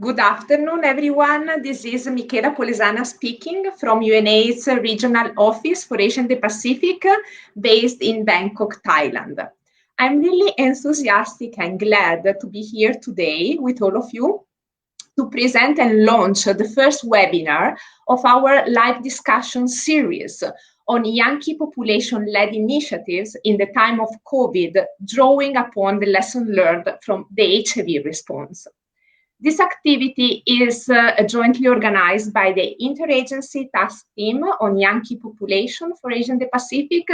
Good afternoon, everyone. This is Michela Polesana speaking from UNAIDS Regional Office for Asia and the Pacific, based in Bangkok, Thailand. I'm really enthusiastic and glad to be here today with all of you to present and launch the first webinar of our live discussion series on Yankee population-led initiatives in the time of COVID, drawing upon the lesson learned from the HIV response. This activity is jointly organized by the Interagency Task Team on Yankee Population for Asia and the Pacific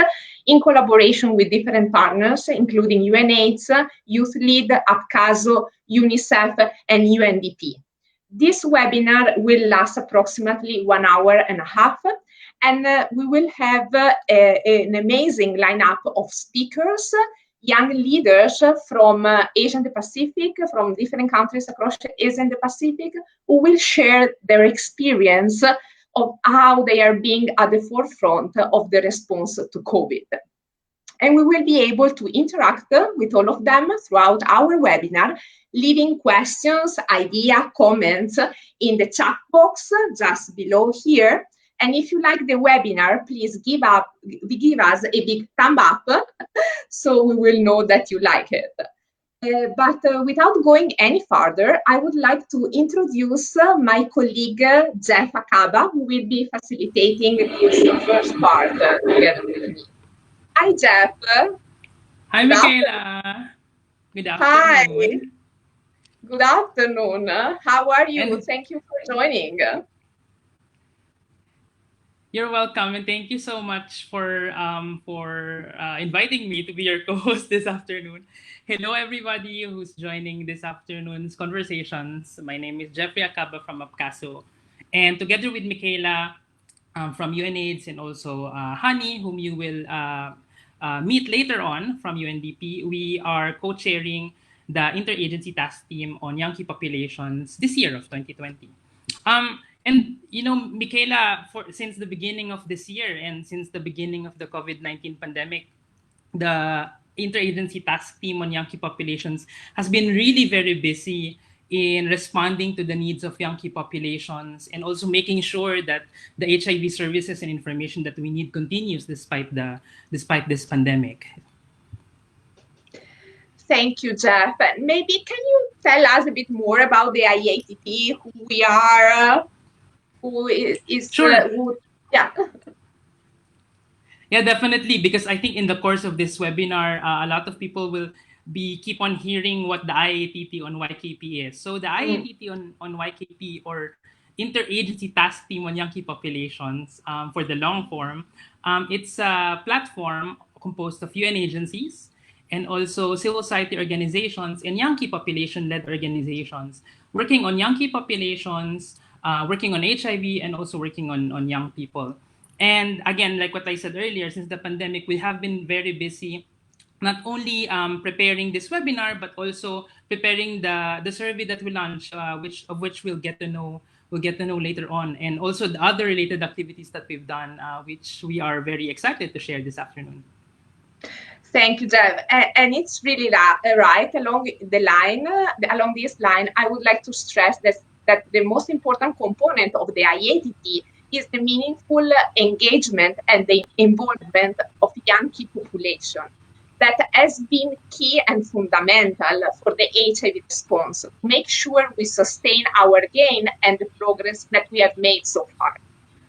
in collaboration with different partners, including UNAIDS, Youth Lead, APCASO, UNICEF, and UNDP. This webinar will last approximately 1 hour and a half, and we will have an amazing lineup of speakers, young leaders from Asia and the Pacific, from different countries across Asia and the Pacific, who will share their experience of how they are being at the forefront of the response to COVID. And we will be able to interact with all of them throughout our webinar, leaving questions, ideas, comments in the chat box just below here. And if you like the webinar, please give us a big thumb up so we will know that you like it. But without going any further, I would like to introduce my colleague, Jeff Akaba, who will be facilitating this first part together with me. Hi, Jeff. Hi, Michaela. Good afternoon. Hi. Good afternoon. How are you? Thank you for joining. You're welcome, and thank you so much for inviting me to be your co-host this afternoon. Hello, everybody who's joining this afternoon's conversations. My name is Jeffrey Acaba from APCASO, and together with Michaela from UNAIDS and also Hani, whom you will meet later on from UNDP, we are co-chairing the Interagency Task Team on Yankee populations this year of 2020. And you know, Michaela, since the beginning of this year and since the beginning of the COVID-19 pandemic, the Interagency Task Team on Yankee populations has been really very busy in responding to the needs of Yankee populations and also making sure that the HIV services and information that we need continues despite this pandemic. Thank you, Jeff. Maybe can you tell us a bit more about the IATP, who we are, who is sure. Yeah. Yeah, definitely, because I think in the course of this webinar, a lot of people will keep on hearing what the IATT on YKP is. So the IATT on YKP, or Interagency Task Team on Yankee Populations, for the long form, it's a platform composed of UN agencies and also civil society organizations and Yankee population-led organizations working on Yankee populations, working on HIV, and also working on young people. And again, like what I said earlier, since the pandemic, we have been very busy, not only preparing this webinar, but also preparing the survey that we launch, which we'll get to know later on, and also the other related activities that we've done, which we are very excited to share this afternoon. Thank you, Jeff. And it's really right. Along this line, I would like to stress that the most important component of the IATT is the meaningful engagement and the involvement of Yankee population. That has been key and fundamental for the HIV response. Make sure we sustain our gain and the progress that we have made so far.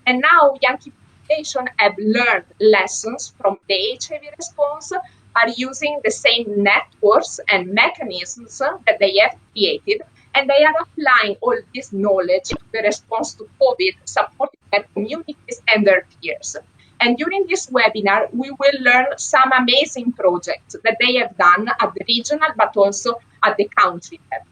And now Yankee population have learned lessons from the HIV response, are using the same networks and mechanisms that they have created, and they are applying all this knowledge to the response to COVID, supporting their communities and their peers. And during this webinar, we will learn some amazing projects that they have done at the regional, but also at the country level.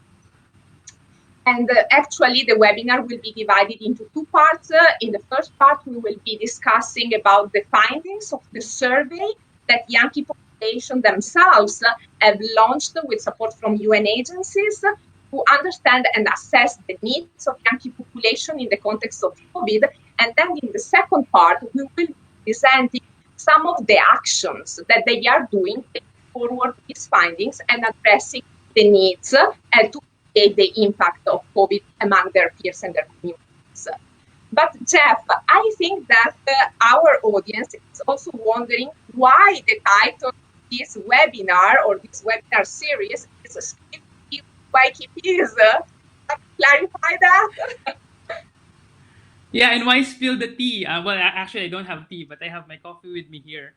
And actually, the webinar will be divided into two parts. In the first part, we will be discussing about the findings of the survey that Yankee population themselves have launched with support from UN agencies to understand and assess the needs of Yankee population in the context of COVID. And then in the second part, we will be presenting some of the actions that they are doing to forward these findings and addressing the needs and to mitigate the impact of COVID among their peers and their communities. But Jeff, I think that our audience is also wondering why the title of this webinar or this webinar series is Spill the Tea with YKPs. Can you clarify that? Yeah, and why spill the tea? Well, actually, I don't have tea, but I have my coffee with me here.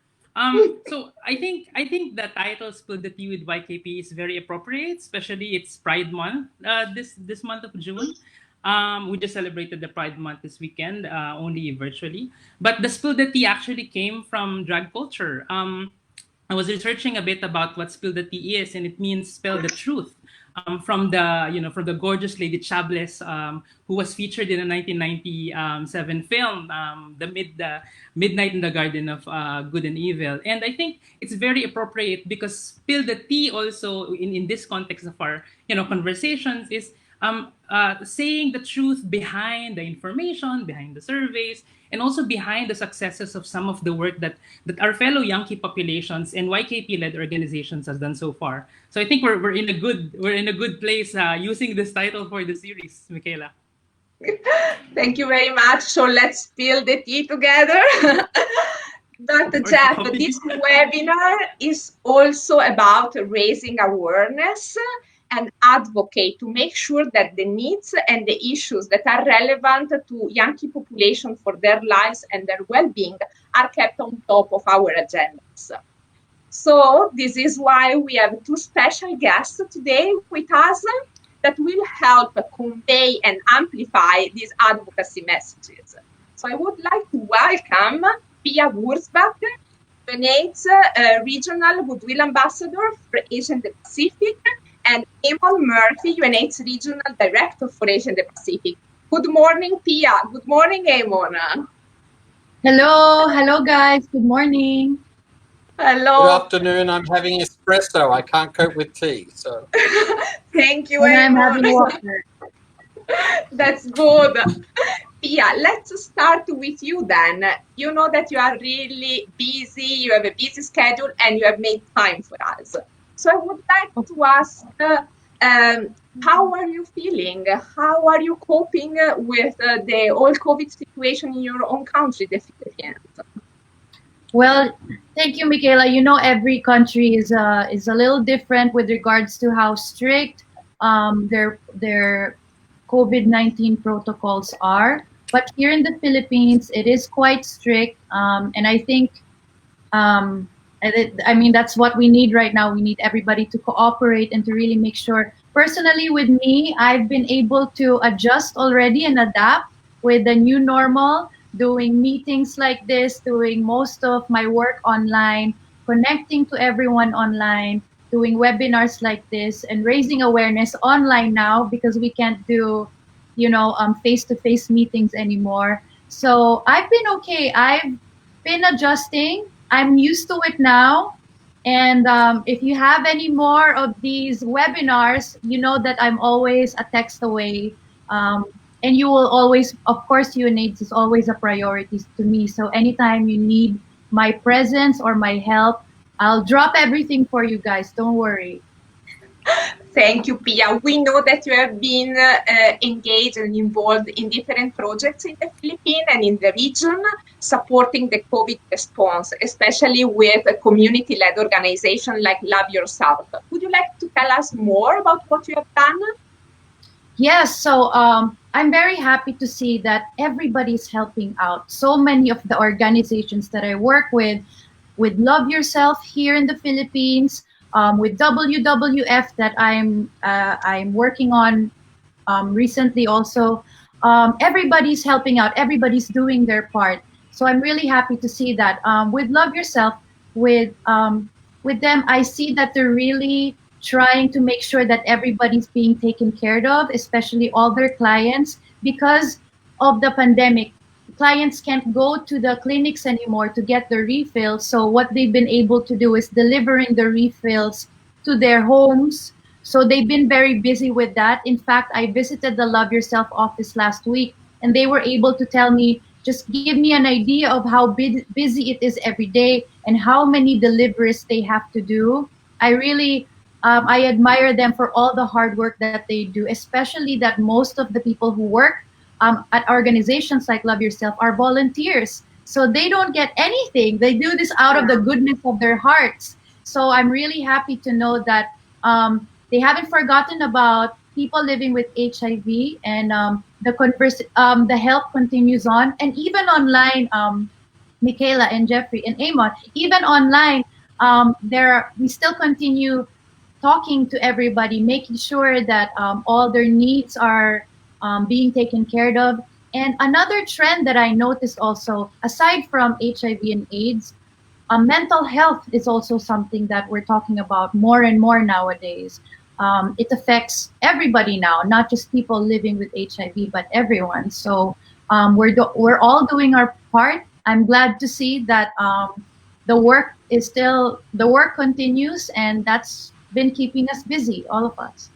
So I think the title "Spill the Tea with YKP" is very appropriate, especially it's Pride Month. This month of June, we just celebrated the Pride Month this weekend, only virtually. But the "Spill the Tea" actually came from drag culture. I was researching a bit about what spill the tea is, and it means spell the truth. From the gorgeous Lady Chables, who was featured in a 1997 film, the Midnight in the Garden of Good and Evil. And I think it's very appropriate because spill the tea also in this context of our conversations is saying the truth behind the information, behind the surveys, and also behind the successes of some of the work that our fellow Yankee populations and YKP-led organizations has done so far. So I think we're in a good place using this title for the series, Michaela. Thank you very much. So let's spill the tea together. Dr. Jeff, this webinar is also about raising awareness and advocate to make sure that the needs and the issues that are relevant to Yankee population for their lives and their well-being are kept on top of our agendas. So this is why we have two special guests today with us that will help convey and amplify these advocacy messages. So I would like to welcome Pia Wurtzbach, UNAIDS Regional Goodwill Ambassador for Asia and the Pacific, and Eamonn Murphy, UNAIDS Regional Director for Asia and the Pacific. Good morning, Pia. Good morning, Eamonn. Hello guys. Good morning. Hello. Good afternoon. I'm having espresso. I can't cope with tea, so. Thank you, And I'm Eamonn. having water. That's good. Pia, let's start with you then. You know that you are really busy, you have a busy schedule, and you have made time for us. So I would like to ask, how are you feeling? How are you coping with the whole COVID situation in your own country, the Philippines? Well, thank you, Michaela. You know, every country is a little different with regards to how strict their COVID-19 protocols are. But here in the Philippines, it is quite strict, and I think, that's what we need right now. We need everybody to cooperate and to really make sure. Personally, with me, I've been able to adjust already and adapt with the new normal, doing meetings like this, doing most of my work online, connecting to everyone online, doing webinars like this, and raising awareness online now because we can't do face-to-face meetings anymore. So I've been okay. I've been adjusting. I'm used to it now. And if you have any more of these webinars, you know that I'm always a text away. And you will always, of course, UNAIDS is always a priority to me. So anytime you need my presence or my help, I'll drop everything for you guys. Don't worry. Thank you, Pia. We know that you have been engaged and involved in different projects in the Philippines and in the region, supporting the COVID response, especially with a community-led organization like Love Yourself. Would you like to tell us more about what you have done? Yes, so I'm very happy to see that everybody's helping out. So many of the organizations that I work with Love Yourself here in the Philippines, with WWF that I'm working on recently also. Everybody's helping out. Everybody's doing their part. So I'm really happy to see that. With Love Yourself, with them, I see that they're really trying to make sure that everybody's being taken care of, especially all their clients, because of the pandemic. Clients can't go to the clinics anymore to get the refills. So what they've been able to do is delivering the refills to their homes. So they've been very busy with that. In fact, I visited the Love Yourself office last week, and they were able to tell me, just give me an idea of how busy it is every day and how many deliveries they have to do. I really I admire them for all the hard work that they do, especially that most of the people who work at organizations like Love Yourself are volunteers. So they don't get anything. They do this out of the goodness of their hearts. So I'm really happy to know that they haven't forgotten about people living with HIV, and the help continues on. And even online, Michaela and Jeffrey and Eamonn, even online, we still continue talking to everybody, making sure that all their needs are being taken care of. And another trend that I noticed also, aside from HIV and AIDS, mental health is also something that we're talking about more and more nowadays. It affects everybody now, not just people living with HIV, but everyone. So we're all doing our part. I'm glad to see that the work continues, and that's been keeping us busy, all of us.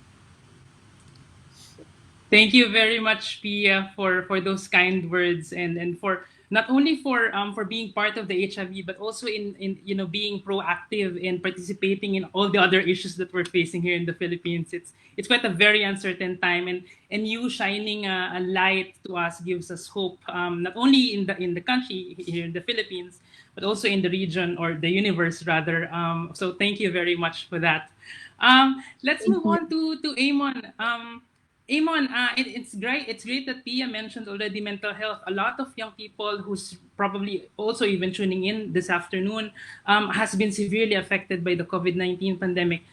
Thank you very much, Pia, for those kind words, and for not only for being part of the HIV, but also in being proactive in participating in all the other issues that we're facing here in the Philippines. It's quite a very uncertain time, and you shining a light to us gives us hope, not only in the country here in the Philippines, but also in the region, or the universe rather. So thank you very much for that. Let's move on to Eamonn. Eamonn, it's great. It's great that Pia mentioned already mental health. A lot of young people who's probably also even tuning in this afternoon has been severely affected by the COVID-19 pandemic.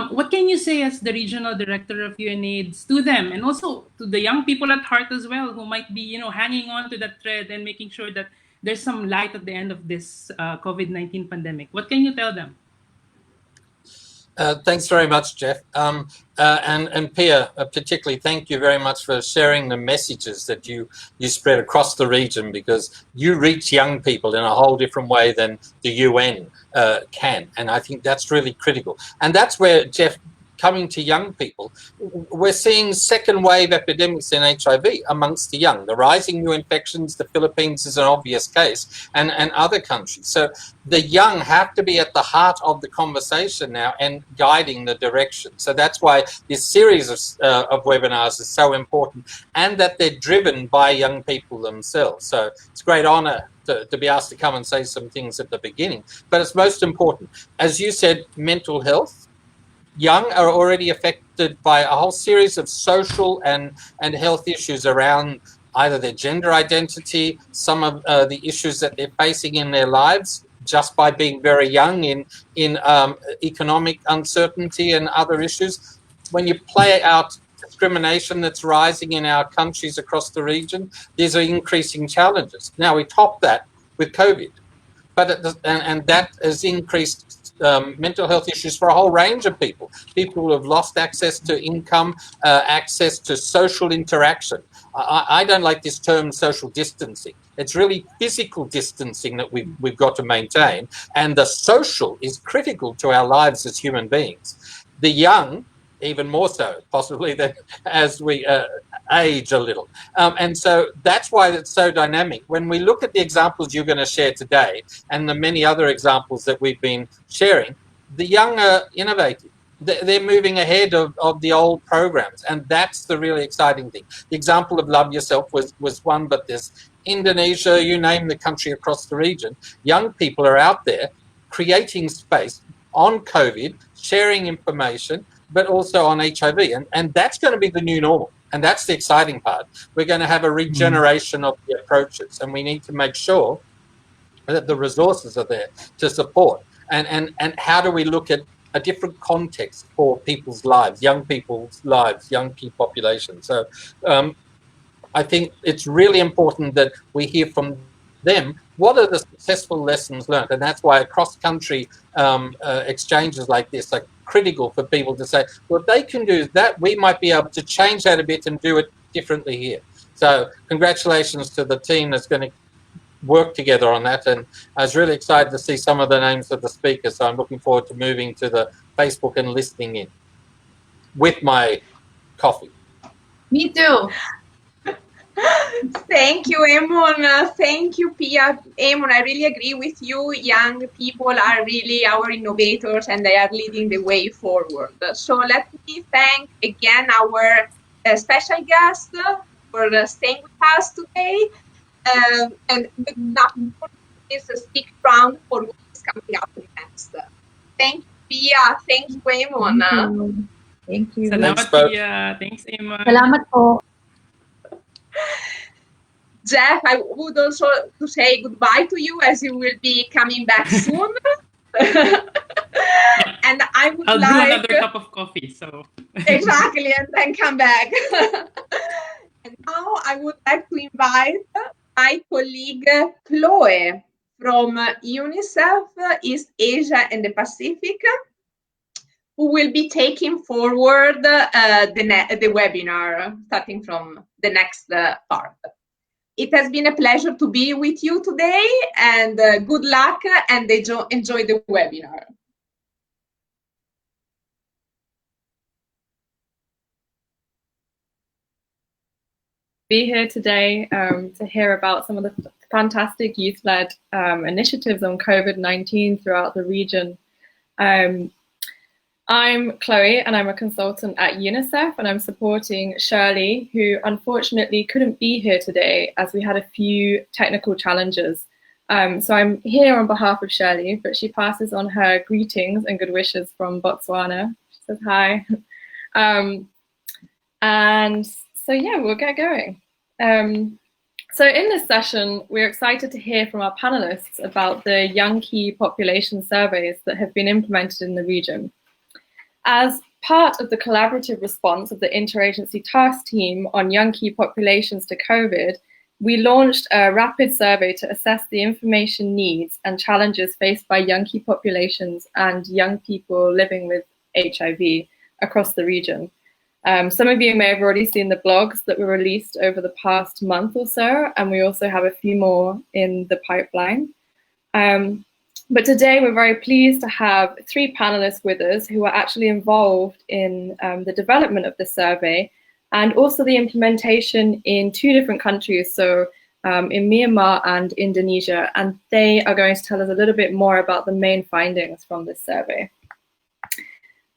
What can you say as the regional director of UNAIDS to them, and also to the young people at heart as well, who might be hanging on to that thread and making sure that there's some light at the end of this COVID-19 pandemic? What can you tell them? Thanks very much, Jeff. And Pia, particularly, thank you very much for sharing the messages that you spread across the region, because you reach young people in a whole different way than the UN can. And I think that's really critical. And that's where, Jeff, coming to young people, we're seeing second wave epidemics in HIV amongst the young. The rising new infections, the Philippines is an obvious case, and other countries. So the young have to be at the heart of the conversation now and guiding the direction. So that's why this series of webinars is so important, and that they're driven by young people themselves. So it's a great honor to be asked to come and say some things at the beginning. But it's most important, as you said, mental health. Young are already affected by a whole series of social and health issues around either their gender identity, some of the issues that they're facing in their lives just by being very young, in economic uncertainty and other issues. When you play out discrimination that's rising in our countries across the region, these are increasing challenges. Now we top that with COVID, but and that has increased mental health issues for a whole range of people. People who have lost access to income, access to social interaction. I don't like this term social distancing. It's really physical distancing that we've got to maintain, and the social is critical to our lives as human beings. The young, even more so, possibly, than as we age a little. And so that's why it's so dynamic. When we look at the examples you're going to share today, and the many other examples that we've been sharing, the young are innovative. They're moving ahead of the old programs, and that's the really exciting thing. The example of Love Yourself was one, but there's Indonesia, you name the country across the region. Young people are out there creating space on COVID, sharing information, but also on HIV. And that's going to be the new normal. And that's the exciting part. We're going to have a regeneration of the approaches, and we need to make sure that the resources are there to support. And how do we look at a different context for people's lives, young key populations. So I think it's really important that we hear from them what are the successful lessons learned. And that's why cross-country exchanges like this are critical for people to say, well, if they can do that, we might be able to change that a bit and do it differently here. So congratulations to the team that's going to work together on that. And I was really excited to see some of the names of the speakers. So I'm looking forward to moving to the Facebook and listening in with my coffee. Me too. Thank you, Eamonn. Thank you, Pia. Eamonn, I really agree with you. Young people are really our innovators and they are leading the way forward. So let me thank again our special guest for staying with us today. And good luck for this speak round for what is coming up next. Thank you, Pia. Thank you, Eamonn. Thank you. Salamat, both. Pia. Thanks, Eamonn. Salamat po. Jeff, I would also to say goodbye to you as you will be coming back soon. And I would I'll like brew another cup of coffee. So exactly, and then come back. And now I would like to invite my colleague Chloe from UNICEF East Asia and the Pacific, who will be taking forward the webinar starting from the next part. It has been a pleasure to be with you today, and good luck and enjoy the webinar. Be here today to hear about some of the fantastic youth-led initiatives on COVID-19 throughout the region. I'm Chloe and I'm a consultant at UNICEF, and I'm supporting Shirley, who unfortunately couldn't be here today as we had a few technical challenges. So I'm here on behalf of Shirley, but she passes on her greetings and good wishes from Botswana. She says hi. And so yeah, we'll get going. So in this session, we're excited to hear from our panelists about the young key population surveys that have been implemented in the region. As part of the collaborative response of the Interagency Task Team on young key populations to COVID, we launched a rapid survey to assess the information needs and challenges faced by young key populations and young people living with HIV across the region. Some of you may have already seen the blogs that were released over the past month or so, and we also have a few more in the pipeline. But today we're very pleased to have 3 panelists with us who are actually involved in the development of the survey and also the implementation in 2 different countries, so in Myanmar and Indonesia, and they are going to tell us a little bit more about the main findings from this survey.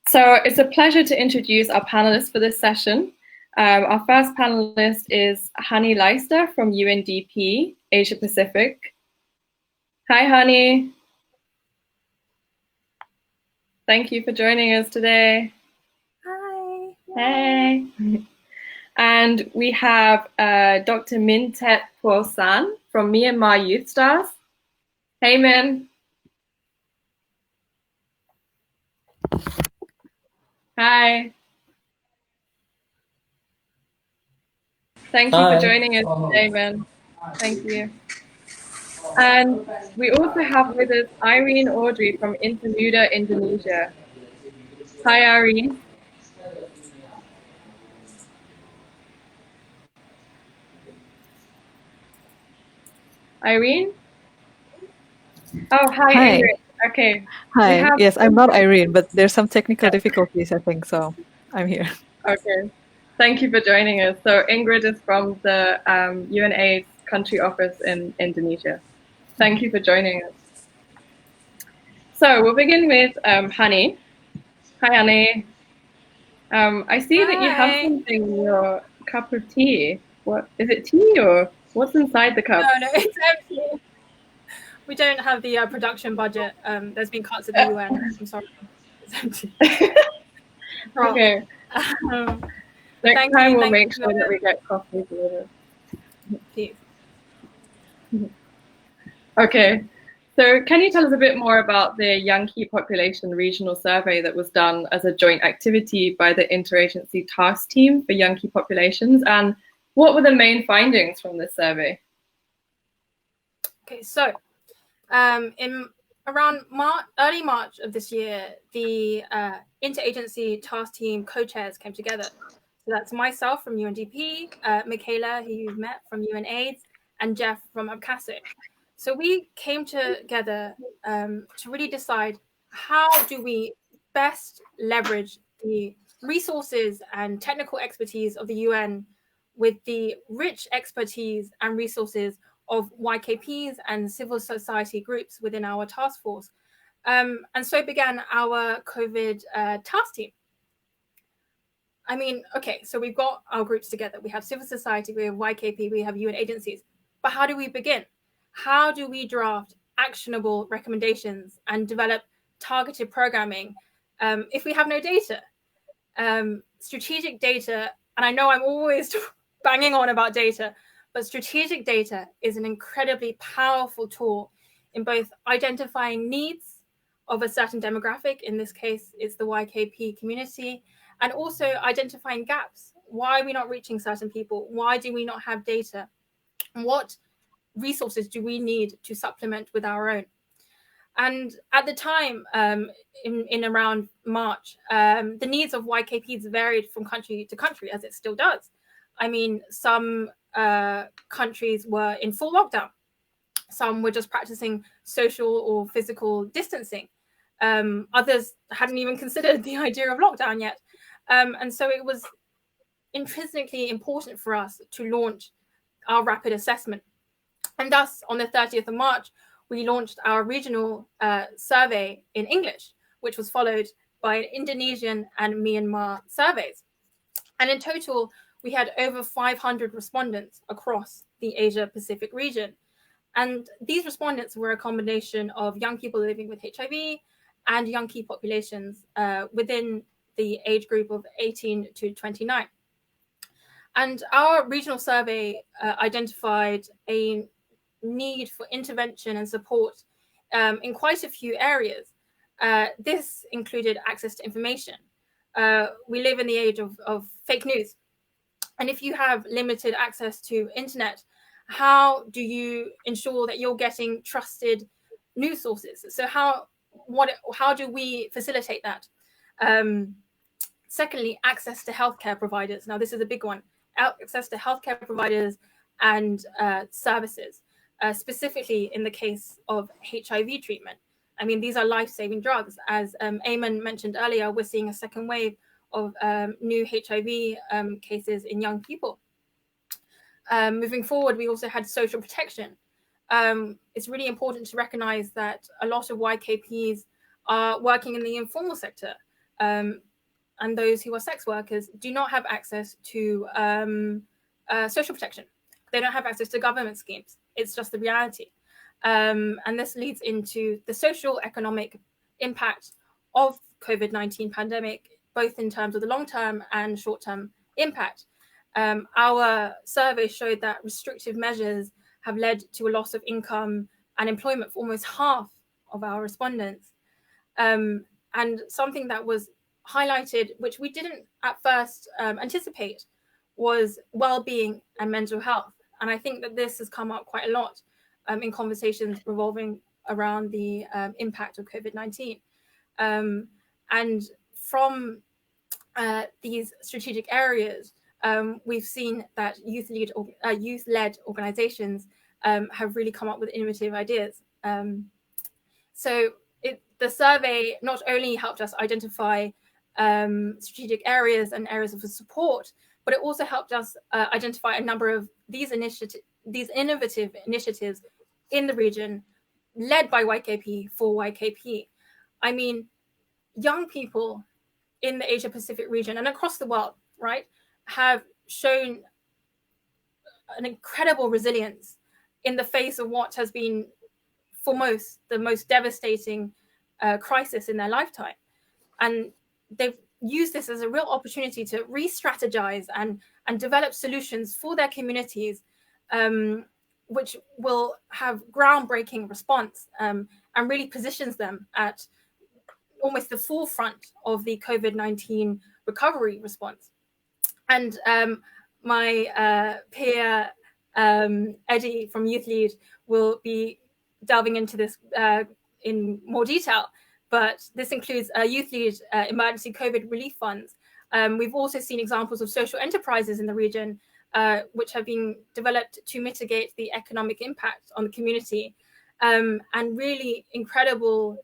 So it's a pleasure to introduce our panelists for this session. Our first panelist is Hani Leister from UNDP, Asia Pacific. Hi, Hani. Thank you for joining us today. Hi. Hey. And we have Dr. Min Tet Puo San from Myanmar Youth Stars. Hey, Min. Hi. Thank you for joining us today, Min. Thank you. And we also have with us Irene Audrey from Intermuda, Indonesia. Hi, Irene. Irene? Oh, hi, Hi. Ingrid. Okay. Hi. Yes, I'm not Irene, but there's some technical difficulties, I think, so I'm here. Okay. Thank you for joining us. So Ingrid is from the UNAIDS country office in Indonesia. Thank you for joining us. So we'll begin with Hani. Hi, Hani. I see that you have something in your cup of tea. What is it? Tea or what's inside the cup? No, it's empty. We don't have the production budget. There's been cuts at the UN. I'm sorry. It's empty. Okay. Next time we'll make sure that we get coffee later. Please. Okay. So can you tell us a bit more about the Young Key Population Regional Survey that was done as a joint activity by the Interagency Task Team for Young Key Populations, and what were the main findings from this survey? Okay, so in around early March of this year, the Interagency Task Team co-chairs came together. So that's myself from UNDP, Michaela, who you've met from UNAIDS, and Jeff from Abkhazia. So we came together to really decide how do we best leverage the resources and technical expertise of the UN with the rich expertise and resources of YKPs and civil society groups within our task force. And so began our COVID task team. I mean, okay, so we've got our groups together. We have civil society, we have YKP, we have UN agencies. But how do we begin? How do we draft actionable recommendations and develop targeted programming if we have no data? Strategic data, and I know I'm always banging on about data, but strategic data is an incredibly powerful tool in both identifying needs of a certain demographic, in this case, it's the YKP community, and also identifying gaps. Why are we not reaching certain people? Why do we not have data? What resources do we need to supplement with our own? And at the time, in around March, the needs of YKPs varied from country to country, as it still does. I mean, some countries were in full lockdown. Some were just practicing social or physical distancing. Others hadn't even considered the idea of lockdown yet. And so it was intrinsically important for us to launch our rapid assessment. And thus, on the 30th of March, we launched our regional survey in English, which was followed by Indonesian and Myanmar surveys. And in total, we had over 500 respondents across the Asia-Pacific region. And these respondents were a combination of young people living with HIV and young key populations within the age group of 18 to 29. And our regional survey identified a need for intervention and support in quite a few areas. This included access to information. We live in the age of fake news. And if you have limited access to internet, how do you ensure that you're getting trusted news sources? So how do we facilitate that? Secondly, access to healthcare providers. Now, this is a big one. Access to healthcare providers and services, specifically in the case of HIV treatment. I mean, these are life-saving drugs. As Eamonn mentioned earlier, we're seeing a second wave of new HIV cases in young people. Moving forward, we also had social protection. It's really important to recognize that a lot of YKPs are working in the informal sector, and those who are sex workers do not have access to social protection. They don't have access to government schemes. It's just the reality. And this leads into the social economic impact of COVID-19 pandemic, both in terms of the long-term and short-term impact. Our survey showed that restrictive measures have led to a loss of income and employment for almost half of our respondents. And something that was highlighted, which we didn't at first anticipate, was well-being and mental health. And I think that this has come up quite a lot in conversations revolving around the impact of COVID-19. And from these strategic areas, we've seen that youth-led organizations have really come up with innovative ideas. So the survey not only helped us identify strategic areas and areas of support, but it also helped us identify a number of these innovative initiatives in the region, led by YKP for YKP. I mean, young people in the Asia-Pacific region and across the world, right, have shown an incredible resilience in the face of what has been, for most, the most devastating crisis in their lifetime. And they've used this as a real opportunity to re-strategize and develop solutions for their communities, which will have groundbreaking response and really positions them at almost the forefront of the COVID-19 recovery response. And my peer, Eddie from Youth Lead, will be delving into this in more detail, but this includes Youth Lead emergency COVID relief funds. We've also seen examples of social enterprises in the region, which have been developed to mitigate the economic impact on the community, and really incredible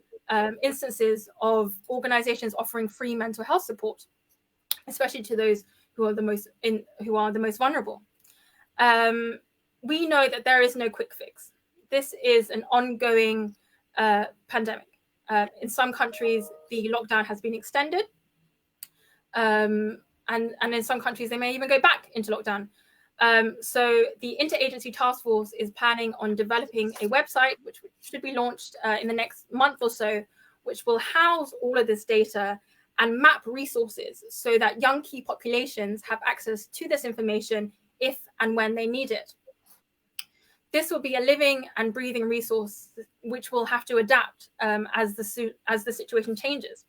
instances of organizations offering free mental health support, especially to those who are the most vulnerable. We know that there is no quick fix. This is an ongoing pandemic. In some countries, the lockdown has been extended, and in some countries, they may even go back into lockdown. So the Interagency Task Force is planning on developing a website, which should be launched in the next month or so, which will house all of this data and map resources so that young key populations have access to this information if and when they need it. This will be a living and breathing resource which will have to adapt as the situation changes.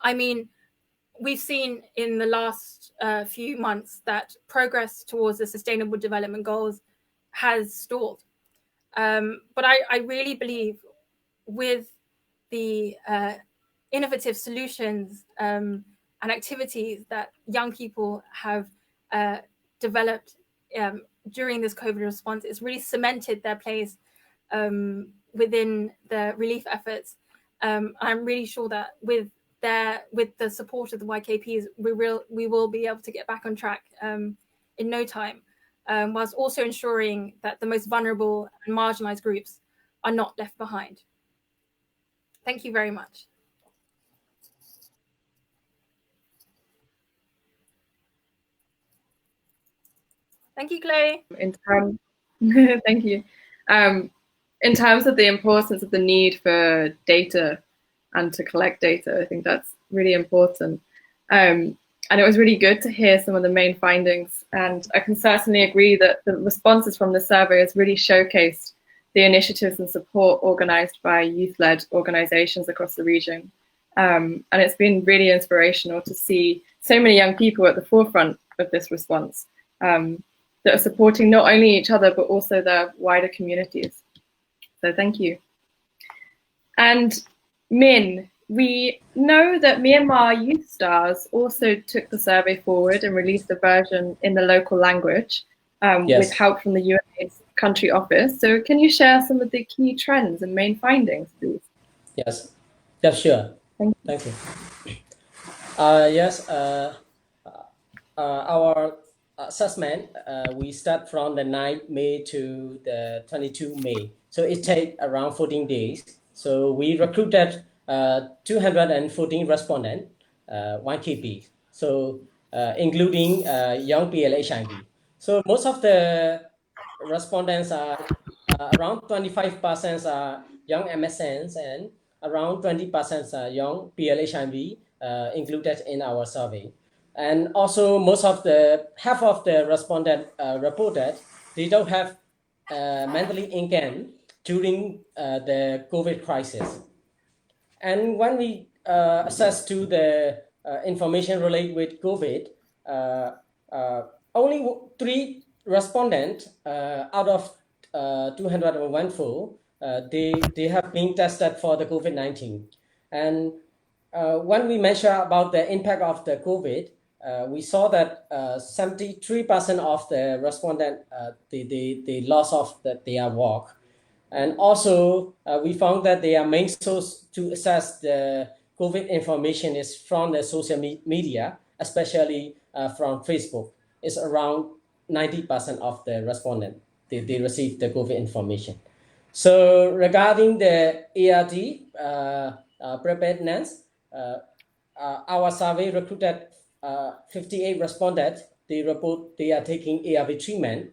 I mean, we've seen in the last few months that progress towards the Sustainable Development Goals has stalled. But I really believe with the innovative solutions and activities that young people have developed during this COVID response, it's really cemented their place within the relief efforts. I'm really sure that with the support of the YKPs, we will be able to get back on track in no time, whilst also ensuring that the most vulnerable and marginalized groups are not left behind. Thank you very much. Thank you, Chloe. Thank you. In terms of the importance of the need for data and to collect data, I think that's really important. And it was really good to hear some of the main findings. And I can certainly agree that the responses from the survey has really showcased the initiatives and support organized by youth-led organizations across the region. And it's been really inspirational to see so many young people at the forefront of this response that are supporting not only each other, but also their wider communities. So thank you. And Min, we know that Myanmar Youth Stars also took the survey forward and released a version in the local language with help from the UNAIDS country office. So can you share some of the key trends and main findings, please? Yes, yeah, sure. Thank you. Yes, our assessment, we start from the 9th May to the 22 May. So it takes around 14 days. So we recruited 214 respondents, YKP, so including young PLHIV. So most of the respondents are around 25% are young MSNs and around 20% are young PLHIV included in our survey. And also half of the respondents reported they don't have monthly income during the COVID crisis. And when we assess to the information related with COVID, only 3 respondents out of 214, they have been tested for the COVID-19. And when we measure about the impact of the COVID, we saw that 73% of the respondents, they lost of their work. And also, we found that their main source to assess the COVID information is from the social media, especially from Facebook. It's around 90% of the respondents, they receive the COVID information. So regarding the ARD preparedness, our survey recruited 58 respondents. They report they are taking ARV treatment.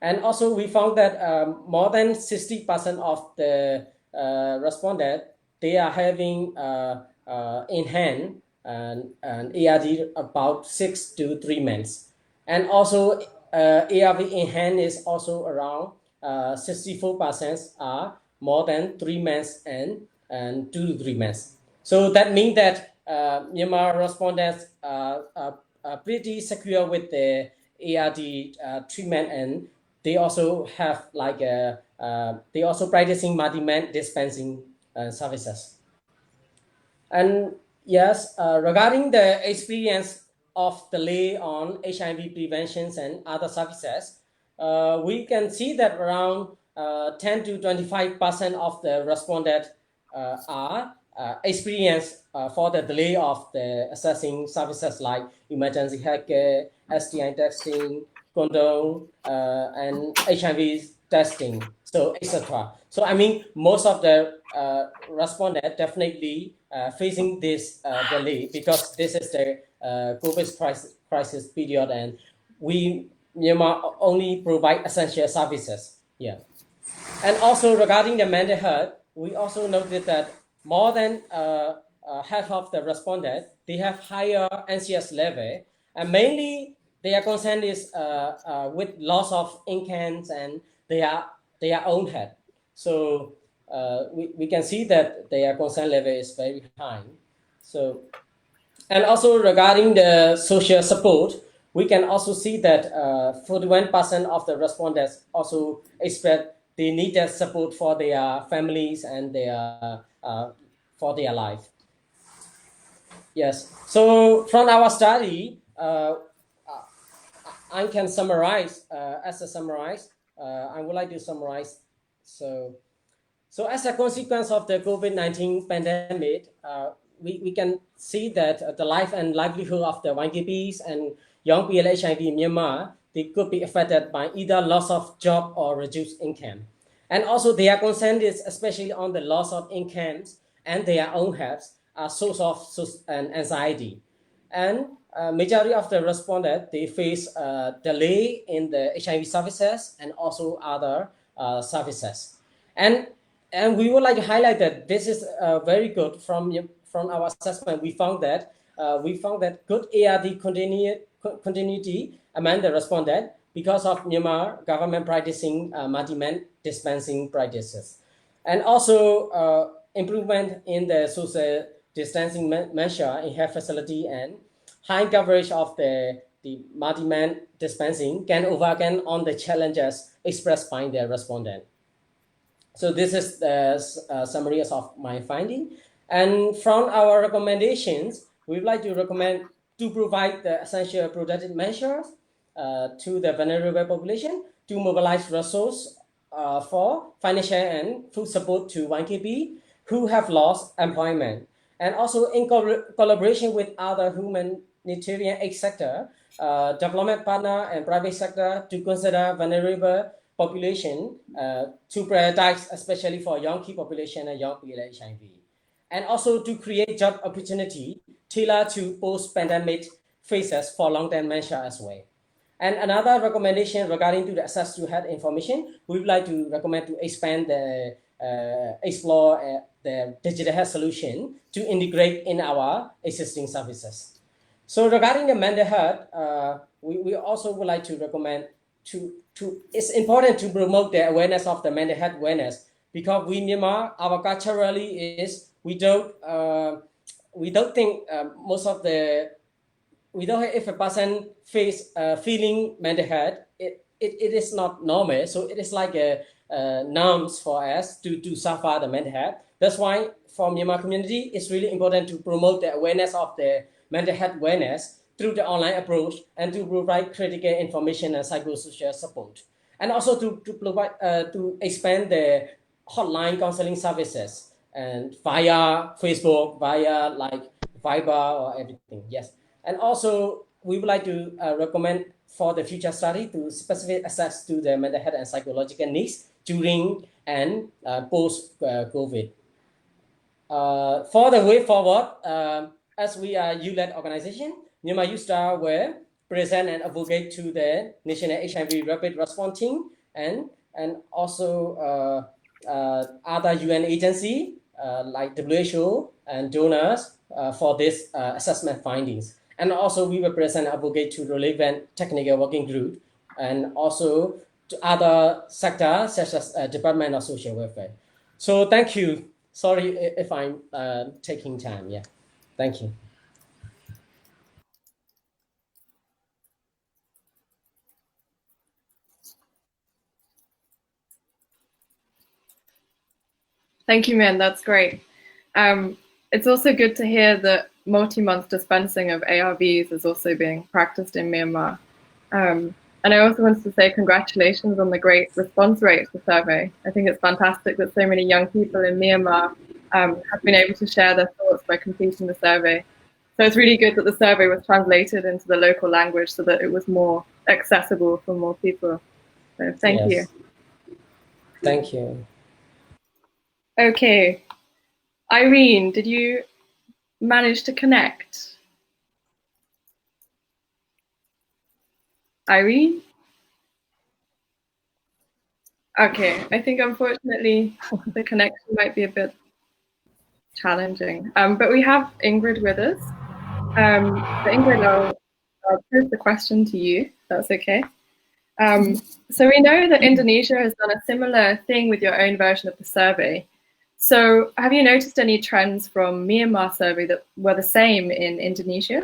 And also we found that more than 60% of the respondents, they are having in hand an ARD about 6 to 3 months. And also ARV in hand is also around 64% are more than 3 months and 2 to 3 months. So that means that Myanmar respondents are pretty secure with the ARD treatment, and they also have like they also practicing multi-man dispensing services. And yes, regarding the experience of delay on HIV prevention and other services, we can see that around 10 to 25% of the respondents are experience for the delay of the assessing services like emergency healthcare, STI testing, condom, and HIV testing, so etc. So I mean, most of the respondents definitely facing this delay because this is the COVID crisis period, and we Myanmar only provide essential services. Yeah, and also regarding the mental health, we also noted that more than half of the respondents, they have higher anxious level, and mainly their concern is with loss of incomes and their own health. So we can see that their concern level is very high. So, and also regarding the social support, we can also see that 41% of the respondents also express they need that support for their families and their for their life. Yes. So from our study, I can summarize as a summarize. I would like to summarize. So as a consequence of the COVID-19 pandemic, we can see that the life and livelihood of the YKPs and young PLHID in Myanmar, they could be affected by either loss of job or reduced income. And also their concern is especially on the loss of incomes and their own health, a source of anxiety. And majority of the respondents, they face delay in the HIV services and also other services. And we would like to highlight that this is very good from our assessment. We found that good ARD continuity among the respondents because of Myanmar government practicing multi-man dispensing practices, and also improvement in the social distancing measure in health facility and high coverage of the multi-man dispensing can overcome on the challenges expressed by the respondent. So this is the summary of my finding. And from our recommendations, we would like to recommend to provide the essential protective measures to the vulnerable population, to mobilize resources for financial and food support to YKP who have lost employment, and also in collaboration with other humanitarian aid sector, development partner and private sector to consider vulnerable population to prioritize, especially for young key population and young PLHIV, and also to create job opportunity tailored to post-pandemic phases for long-term measure as well. And another recommendation regarding to the access to health information, we would like to recommend to expand the explore the digital health solution to integrate in our existing services. So regarding the mental health, we also would like to recommend it's important to promote the awareness of the mental health awareness, because we Myanmar, our culturally is we don't think most of the we don't if a person face feeling mental health, it is not normal. So it is like a norms for us to suffer the mental health. That's why for Myanmar community, it's really important to promote the awareness of the mental health awareness through the online approach and to provide critical information and psychosocial support. And also to provide to expand the hotline counseling services and via Facebook, via like Viber or everything. Yes. And also we would like to recommend for the future study to specific access to the mental health and psychological needs during and post COVID. For the way forward, as we are U-led organization, Myanmar Youth Star will present and advocate to the National HIV Rapid Response Team and also other UN agency like WHO and donors for this assessment findings. And also we will present and advocate to relevant technical working group and also to other sectors such as Department of Social Welfare. So thank you. Sorry if I'm taking time. Yeah, thank you. Thank you, Min. That's great. It's also good to hear that multi-month dispensing of ARVs is also being practiced in Myanmar. And I also wanted to say congratulations on the great response rate of the survey. I think it's fantastic that so many young people in Myanmar have been able to share their thoughts by completing the survey. So it's really good that the survey was translated into the local language so that it was more accessible for more people. So thank you. Thank you. Okay. Irene, did you manage to connect? Irene? Okay, I think unfortunately the connection might be a bit challenging. But we have Ingrid with us. So Ingrid, I'll pose the question to you. That's okay. So we know that Indonesia has done a similar thing with your own version of the survey. So have you noticed any trends from Myanmar survey that were the same in Indonesia?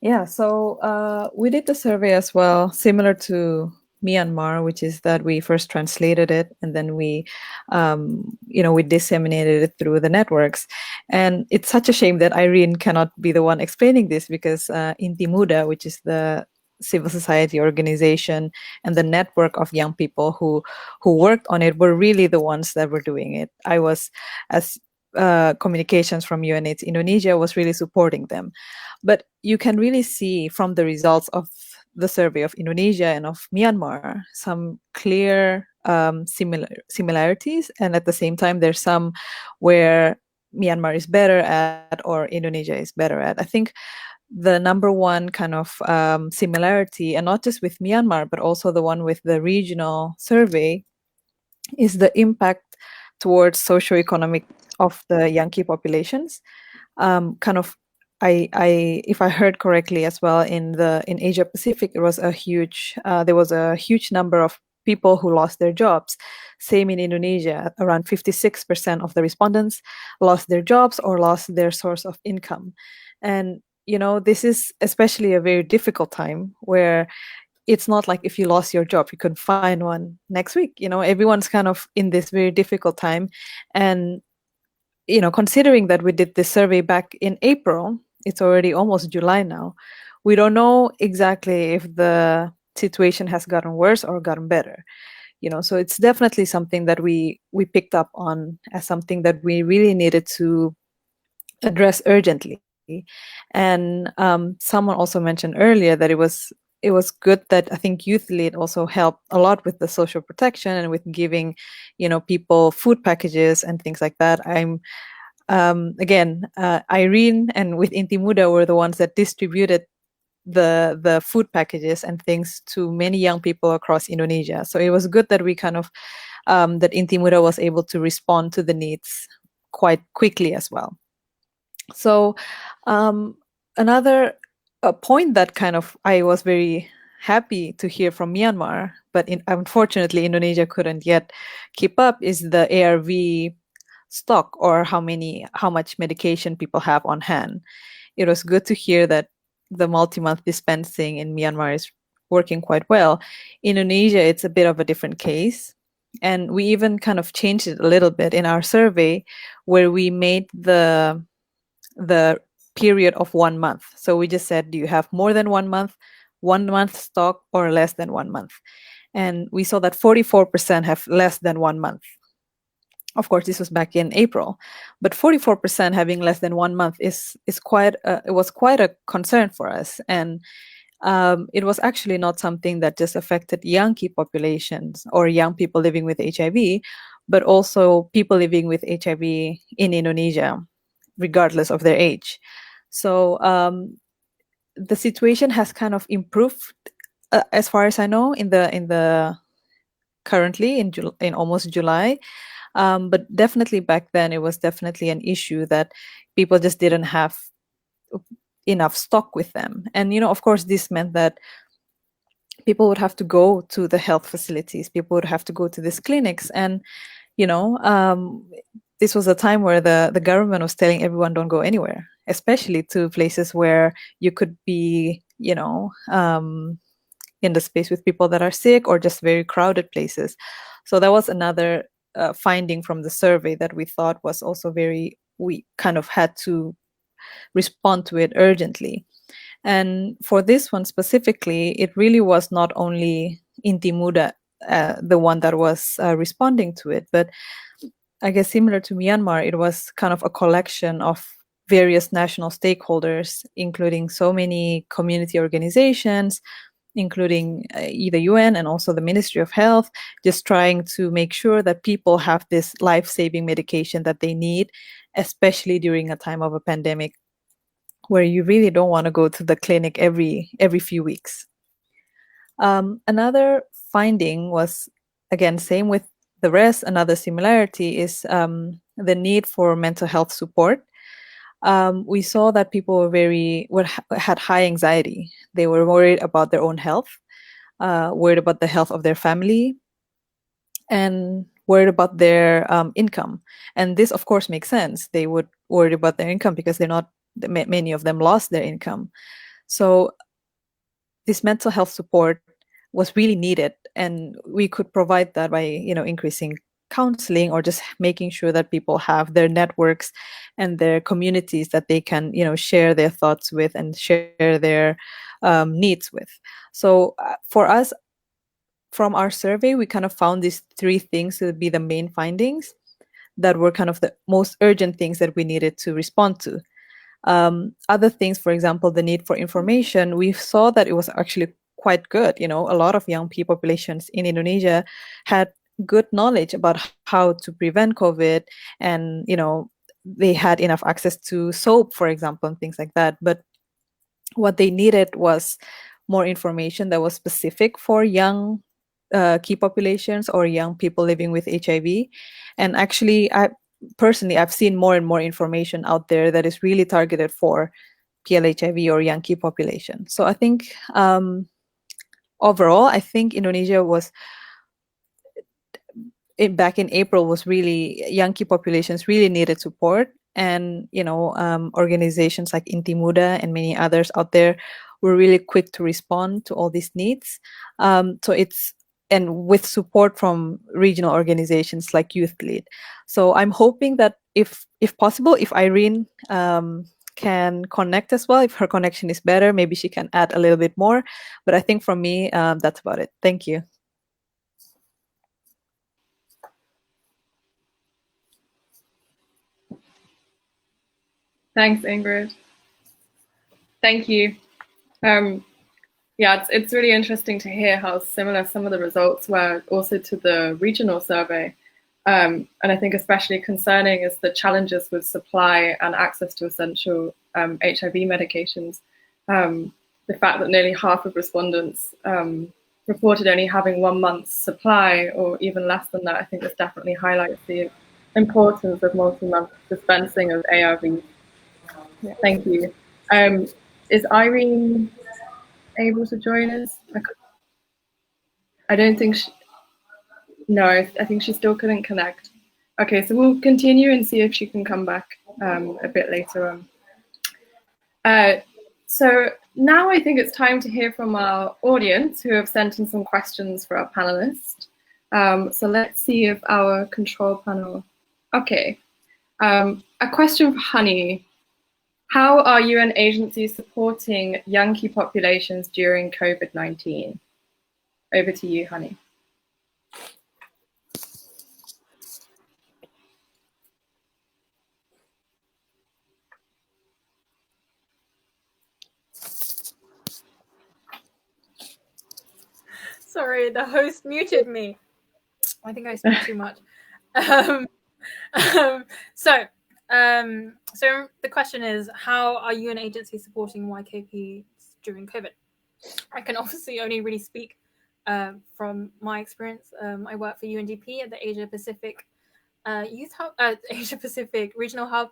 Yeah, so we did the survey as well, similar to Myanmar, which is that we first translated it and then we, we disseminated it through the networks. And it's such a shame that Irene cannot be the one explaining this because Inti Muda, which is the civil society organization and the network of young people who worked on it, were really the ones that were doing it. I was, as communications from UNAIDS Indonesia, was really supporting them. But you can really see from the results of the survey of Indonesia and of Myanmar some clear similarities, and at the same time there's some where Myanmar is better at or Indonesia is better at. I think the number one kind of similarity, and not just with Myanmar but also the one with the regional survey, is the impact towards socioeconomic of the Yankee populations. If I heard correctly as well, in Asia Pacific, it was there was a huge number of people who lost their jobs. Same in Indonesia, around 56% of the respondents lost their jobs or lost their source of income. And this is especially a very difficult time where it's not like if you lost your job, you could find one next week. Everyone's kind of in this very difficult time. And considering that we did this survey back in April, it's already almost July now. We don't know exactly if the situation has gotten worse or gotten better. So it's definitely something that we picked up on as something that we really needed to address urgently. And someone also mentioned earlier that it was good that I think Youth Lead also helped a lot with the social protection and with giving, people food packages and things like that. Irene and with Inti Muda were the ones that distributed the food packages and things to many young people across Indonesia. So it was good that we kind of that Inti Muda was able to respond to the needs quite quickly as well. So another point that kind of I was very happy to hear from Myanmar, but unfortunately Indonesia couldn't yet keep up, is the ARV stock, or how much medication people have on hand. It was good to hear that the multi-month dispensing in Myanmar is working quite well. Indonesia, it's a bit of a different case. And we even kind of changed it a little bit in our survey, where we made the period of 1 month. So we just said, do you have more than 1 month stock, or less than 1 month? And we saw that 44% have less than 1 month. Of course, this was back in April, but 44% having less than 1 month is quite it was quite a concern for us. And it was actually not something that just affected Yankee populations or young people living with HIV, but also people living with HIV in Indonesia, regardless of their age. So the situation has kind of improved, as far as I know, in the currently in almost July. But definitely back then, it was definitely an issue that people just didn't have enough stock with them. And, of course, this meant that people would have to go to the health facilities. People would have to go to these clinics. And, this was a time where the government was telling everyone don't go anywhere, especially to places where you could be, in the space with people that are sick, or just very crowded places. So that was another finding from the survey that we thought was also we kind of had to respond to it urgently. And for this one specifically, it really was not only Inti Muda, the one that was responding to it, but I guess similar to Myanmar, it was kind of a collection of various national stakeholders, including so many community organizations, including the UN and also the Ministry of Health, just trying to make sure that people have this life-saving medication that they need, especially during a time of a pandemic where you really don't want to go to the clinic every few weeks. Another finding was, again, same with the rest, another similarity is the need for mental health support. We saw that people had high anxiety. They were worried about their own health, worried about the health of their family, and worried about their income. And this, of course, makes sense. They would worry about their income because many of them lost their income. So this mental health support was really needed, and we could provide that by increasing counseling or just making sure that people have their networks and their communities that they can share their thoughts with and share their needs with. So for us, from our survey, we kind of found these three things to be the main findings that were kind of the most urgent things that we needed to respond to. Other things, for example, the need for information, we saw that it was actually quite good. A lot of young people populations in Indonesia had good knowledge about how to prevent COVID, and they had enough access to soap, for example, and things like that. But what they needed was more information that was specific for young key populations or young people living with HIV. And actually, I've seen more and more information out there that is really targeted for PLHIV or young key population. So I think overall, I think Indonesia was back in April was really, young key populations really needed support, and organizations like Inti Muda and many others out there were really quick to respond to all these needs. And with support from regional organizations like Youth Lead. So I'm hoping that if possible, if Irene can connect as well, if her connection is better, maybe she can add a little bit more. But I think from me, that's about it. Thank you. Thanks, Ingrid. Thank you. Yeah, it's really interesting to hear how similar some of the results were also to the regional survey. And I think especially concerning is the challenges with supply and access to essential HIV medications. The fact that nearly half of respondents reported only having 1 month's supply or even less than that, I think this definitely highlights the importance of multi-month dispensing of ARVs. Yeah, thank you. Is Irene able to join us? I don't think no, I think she still couldn't connect. Okay, so we'll continue and see if she can come back a bit later on. So now I think it's time to hear from our audience who have sent in some questions for our panelists. So let's see if our control panel, okay. A question for Honey. How are UN agencies supporting young key populations during COVID-19? Over to you, Honey. Sorry, the host muted me. I think I speak too much. So the question is, how are UN agencies supporting YKPs during COVID? I can obviously only really speak from my experience. I work for UNDP at the Asia Pacific Youth Hub, Asia Pacific Regional Hub,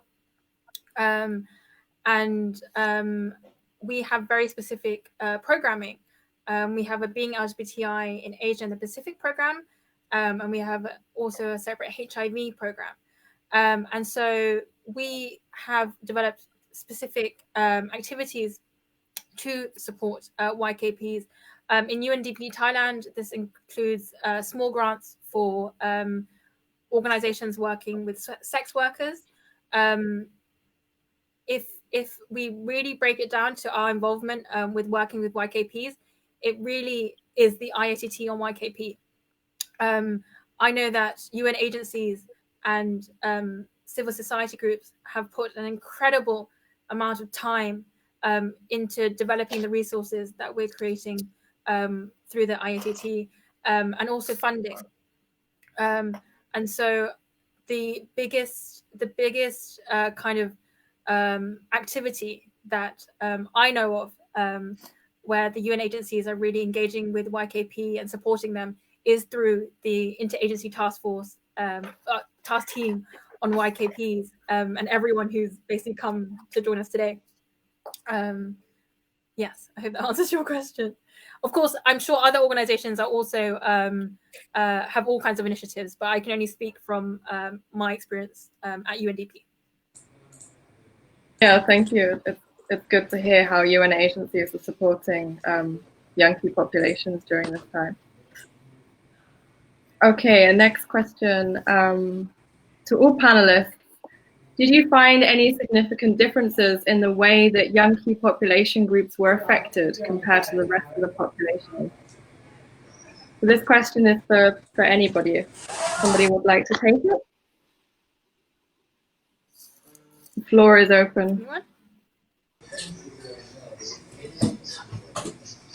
and we have very specific programming. We have a Being LGBTI in Asia and the Pacific program, and we have also a separate HIV program. And so we have developed specific activities to support YKPs. In UNDP Thailand, this includes small grants for organizations working with sex workers. If we really break it down to our involvement with working with YKPs, it really is the IATT on YKP. I know that UN agencies and civil society groups have put an incredible amount of time into developing the resources that we're creating through the IATT, and also funding. And so the biggest kind of activity that I know of, where the UN agencies are really engaging with YKP and supporting them, is through the interagency task force, task team on YKPs, and everyone who's basically come to join us today. Yes, I hope that answers your question. Of course, I'm sure other organizations are also have all kinds of initiatives, but I can only speak from my experience at UNDP. Yeah, thank you. It's good to hear how UN agencies are supporting young people populations during this time. Okay, and next question to all panelists. Did you find any significant differences in the way that young key population groups were affected compared to the rest of the population? So this question is for anybody. If somebody would like to take it. The floor is open.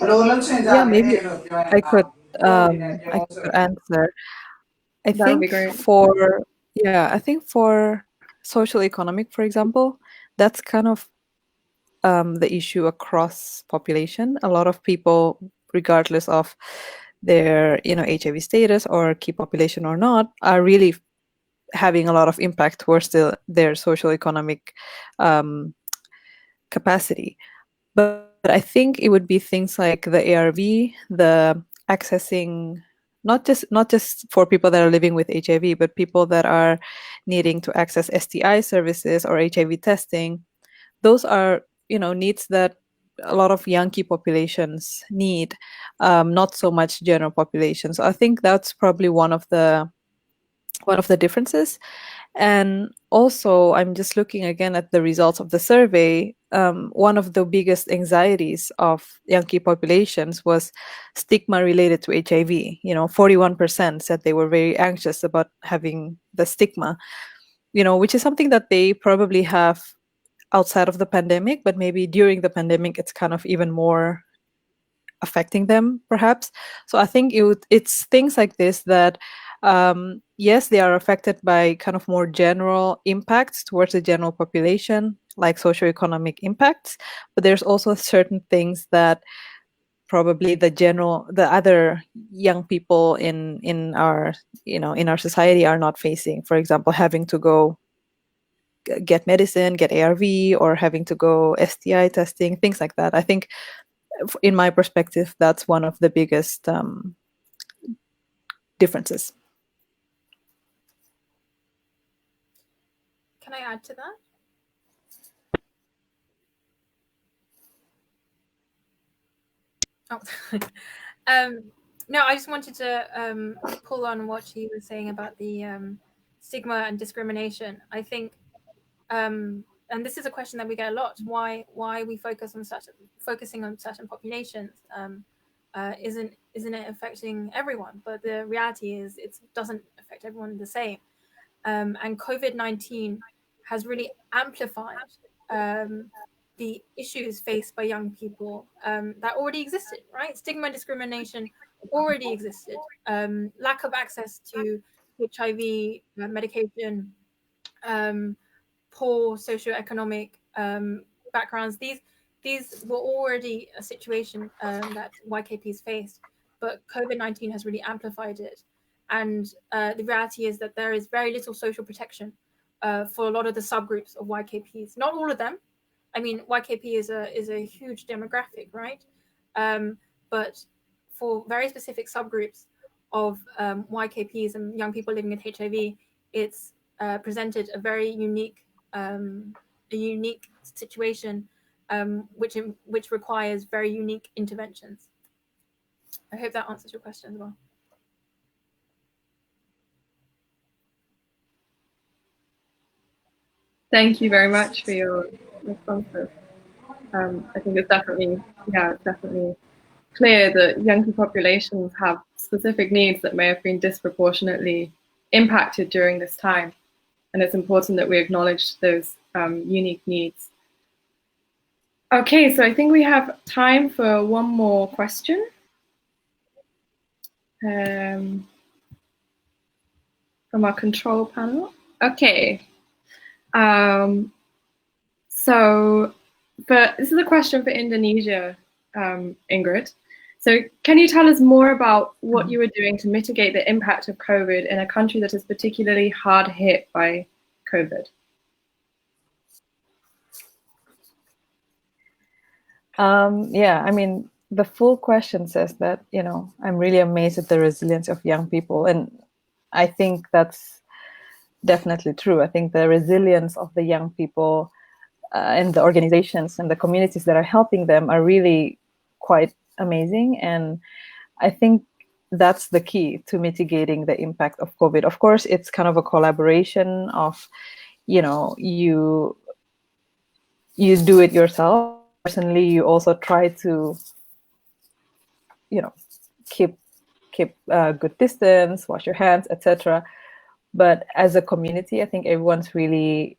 Yeah, maybe I could answer. I That would be think great. I think for social economic, for example, that's kind of the issue across population. A lot of people, regardless of their HIV status or key population or not, are really having a lot of impact towards their social economic capacity. But I think it would be things like the ARV, the accessing, not just for people that are living with HIV, but people that are needing to access STI services or HIV testing. Those are needs that a lot of young key populations need, not so much general population. So I think that's probably one of the differences. And also, I'm just looking again at the results of the survey. One of the biggest anxieties of young key populations was stigma related to HIV. 41% said they were very anxious about having the stigma, which is something that they probably have outside of the pandemic, but maybe during the pandemic, it's kind of even more affecting them, perhaps. So I think it's things like this that, yes, they are affected by kind of more general impacts towards the general population, like socioeconomic impacts, but there's also certain things that probably the other young people in our society are not facing. For example, having to go get medicine, get ARV, or having to go STI testing, things like that. I think, in my perspective, that's one of the biggest differences. Can I add to that? Oh. No, I just wanted to pull on what she was saying about the stigma and discrimination. I think, and this is a question that we get a lot: why we focusing on certain populations? Isn't it affecting everyone? But the reality is, it doesn't affect everyone the same. And COVID-19 has really amplified the issues faced by young people that already existed, right? Stigma and discrimination already existed. Lack of access to HIV medication, poor socioeconomic backgrounds. These were already a situation that YKPs faced, but COVID-19 has really amplified it. And the reality is that there is very little social protection for a lot of the subgroups of YKPs. Not all of them. I mean, YKP is a huge demographic, right? But for very specific subgroups of YKPs and young people living with HIV, it's presented a very unique situation, which requires very unique interventions. I hope that answers your question as well. Thank you very much for your responses. I think it's definitely clear that young populations have specific needs that may have been disproportionately impacted during this time. and it's important that we acknowledge those unique needs. Okay, so I think we have time for one more question. From our control panel. Okay. So this is a question for Indonesia, Ingrid. So can you tell us more about what you were doing to mitigate the impact of COVID in a country that is particularly hard hit by COVID? Yeah, I mean, the full question says that, you know, I'm really amazed at the resilience of young people. And I think that's definitely true. I think the resilience of the young people and the organizations and the communities that are helping them are really quite amazing. And I think that's the key to mitigating the impact of COVID. Of course, it's kind of a collaboration of, you know, you do it yourself. Personally, you also try to, you know, keep good distance, wash your hands, etc. But as a community, I think everyone's really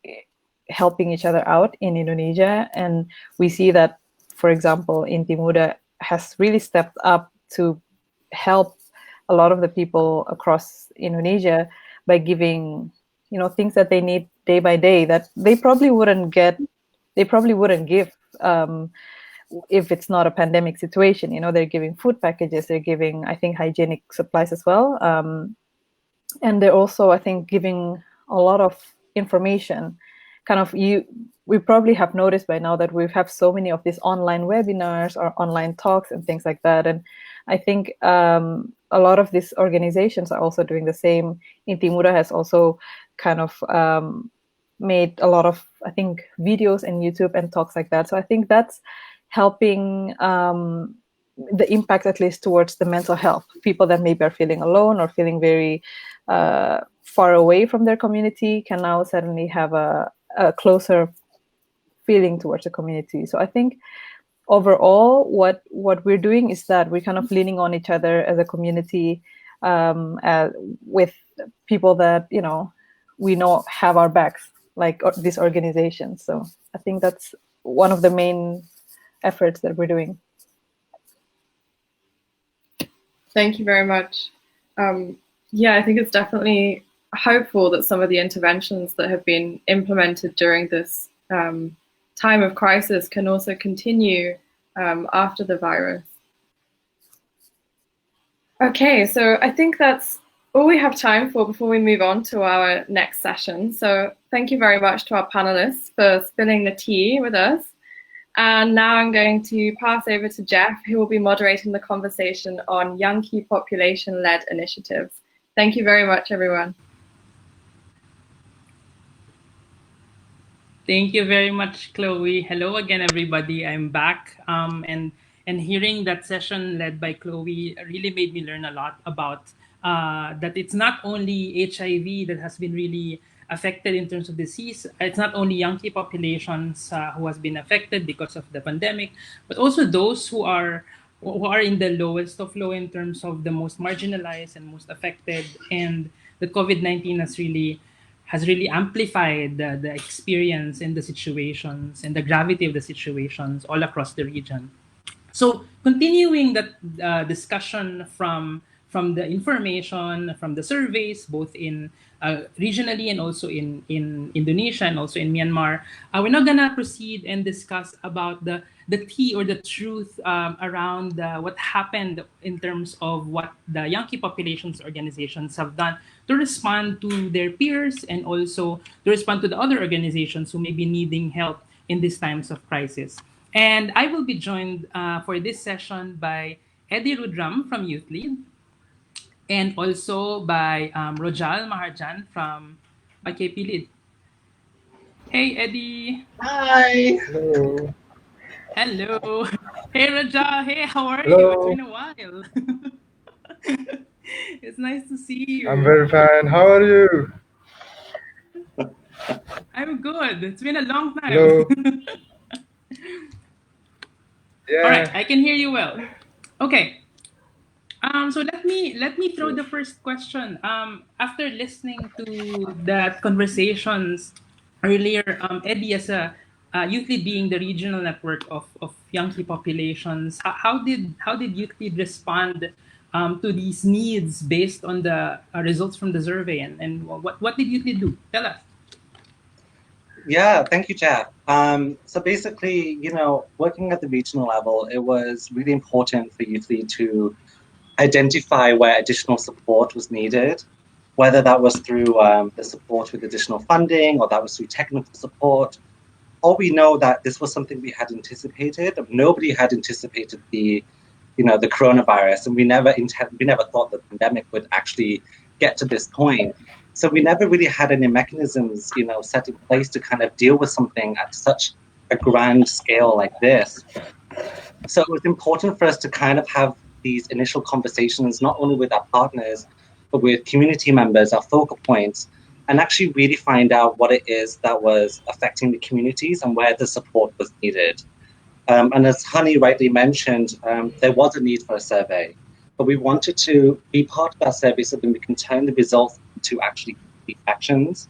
helping each other out in Indonesia, and we see that, for example, Inti Muda has really stepped up to help a lot of the people across Indonesia by giving, you know, things that they need day by day that they probably wouldn't give if it's not a pandemic situation. You know, they're giving food packages, they're giving, I think, hygienic supplies as well. And they're also, I think, giving a lot of information. Kind of, we probably have noticed by now that we have so many of these online webinars or online talks and things like that. And I think a lot of these organizations are also doing the same. Inti Muda has also kind of made a lot of, I think, videos and YouTube and talks like that. So I think that's helping the impact, at least towards the mental health. People that maybe are feeling alone or feeling very far away from their community can now suddenly have a closer feeling towards the community. So I think overall, what we're doing is that we're kind of leaning on each other as a community with people that, you know, we know have our backs, like these organizations. So I think that's one of the main efforts that we're doing. Thank you very much. Yeah, I think it's definitely hopeful that some of the interventions that have been implemented during this time of crisis can also continue after the virus. Okay, so I think that's all we have time for before we move on to our next session. So thank you very much to our panelists for spilling the tea with us. And now I'm going to pass over to Jeff, who will be moderating the conversation on young key population-led initiatives. Thank you very much, everyone. Thank you very much, Chloe. Hello again, everybody. I'm back. And hearing that session led by Chloe really made me learn a lot about that it's not only HIV that has been really affected in terms of disease. It's not only young key populations who has been affected because of the pandemic, but also those who are in the lowest of low in terms of the most marginalized and most affected. And the COVID-19 has really amplified the experience and the situations and the gravity of the situations all across the region. So continuing that discussion from the information, from the surveys, both in regionally and also in Indonesia and also in Myanmar, we're now gonna proceed and discuss about the tea or the truth around what happened in terms of what the young key populations organizations have done to respond to their peers and also to respond to the other organizations who may be needing help in these times of crisis. And I will be joined for this session by Eddie Rudram from Youth Lead, and also by Rojal Maharjan from KP Lead. Hey, Eddie. Hi. Hello. Hello. Hey, Rojal. Hey, how are Hello. you? It's been a while. It's nice to see you. I'm very fine. How are you? I'm good. It's been a long time. Hello. Yeah. All right, I can hear you well. Okay. So let me throw the first question. After listening to that conversations earlier, Eddie, as a Youth Lead being the regional network of young key populations, how did Youth Lead respond to these needs based on the results from the survey, and what did Youth Lead do? Tell us. Yeah, thank you, Jeff. So basically, working at the regional level, it was really important for Youth Lead to identify where additional support was needed, whether that was through the support with additional funding or that was through technical support. All we know that this was something we had anticipated. Nobody had anticipated the coronavirus, and we never thought the pandemic would actually get to this point. So we never really had any mechanisms, set in place to kind of deal with something at such a grand scale like this. So it was important for us to kind of have these initial conversations, not only with our partners, but with community members, our focal points, and actually really find out what it is that was affecting the communities and where the support was needed. And as Honey rightly mentioned, there was a need for a survey, but we wanted to be part of that survey so that we can turn the results into actually actions.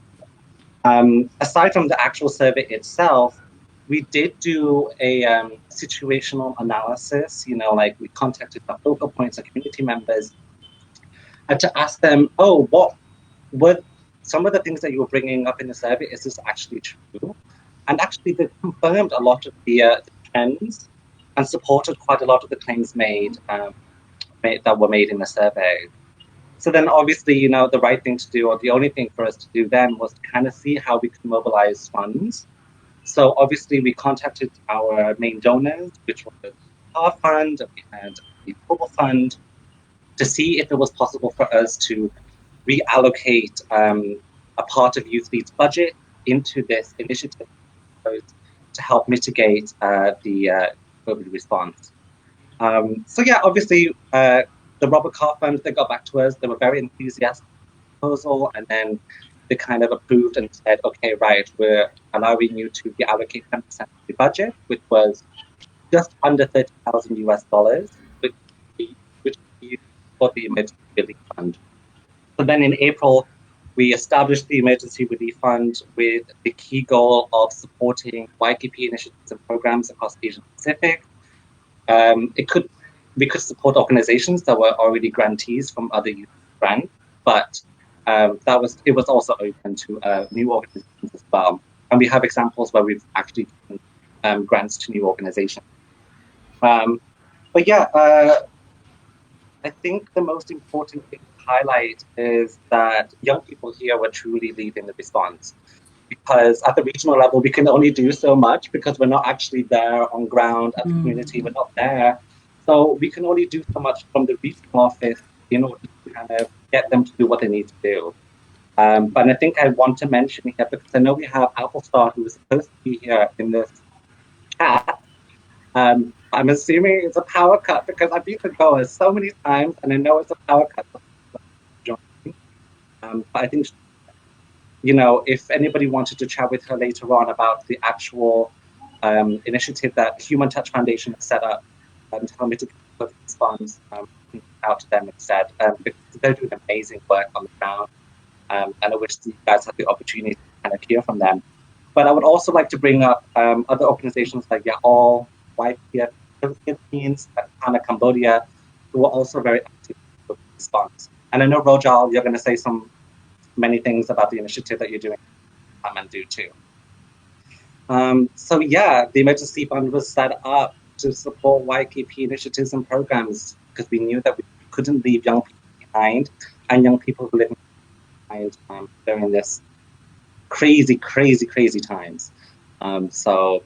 Aside from the actual survey itself, we did do a situational analysis, like we contacted our focal points and community members and to ask them, what were some of the things that you were bringing up in the survey, is this actually true? And actually they confirmed a lot of the trends and supported quite a lot of the claims that were made in the survey. So then obviously, the right thing to do, or the only thing for us to do then, was to kind of see how we could mobilize funds. So obviously we contacted our main donors, which were the Car Fund, and we had the Global Fund, to see if it was possible for us to reallocate a part of Youth Lead's budget into this initiative to help mitigate the COVID response. So yeah, obviously the Robert Carr Fund, they got back to us. They were very enthusiastic with the proposal, and then they kind of approved and said, okay, right, we're allowing you to reallocate 10% of the budget, which was just under $30,000 US, which we used for the emergency relief fund. So then in April, we established the Emergency Relief Fund with the key goal of supporting YKP initiatives and programs across Asia Pacific. We could support organizations that were already grantees from other youth grants, but it was also open to new organizations as well. And we have examples where we've actually given grants to new organizations. But yeah, I think the most important thing to highlight is that young people here were truly leading the response. Because at the regional level, we can only do so much because we're not actually there on ground at the community. We're not there. So we can only do so much from the regional office in order to kind of get them to do what they need to do. But I think I want to mention here, because I know we have Applesta, who is supposed to be here in this chat. I'm assuming it's a power cut because I've been to Goa so many times, and I know it's a power cut. But I think, if anybody wanted to chat with her later on about the actual initiative that Human Touch Foundation has set up and tell me to put these funds out to them instead, because they're doing amazing work on the ground, and I wish you guys had the opportunity to kind of hear from them. But I would also like to bring up other organizations like YAAL, YPF Philippines, Hana Cambodia, who are also very active with response. And I know, Rojal, you're going to say many things about the initiative that you're doing and do too. So yeah, the emergency fund was set up to support YKP initiatives and programs because we knew that we couldn't leave young people behind and young people who live behind during this crazy times. So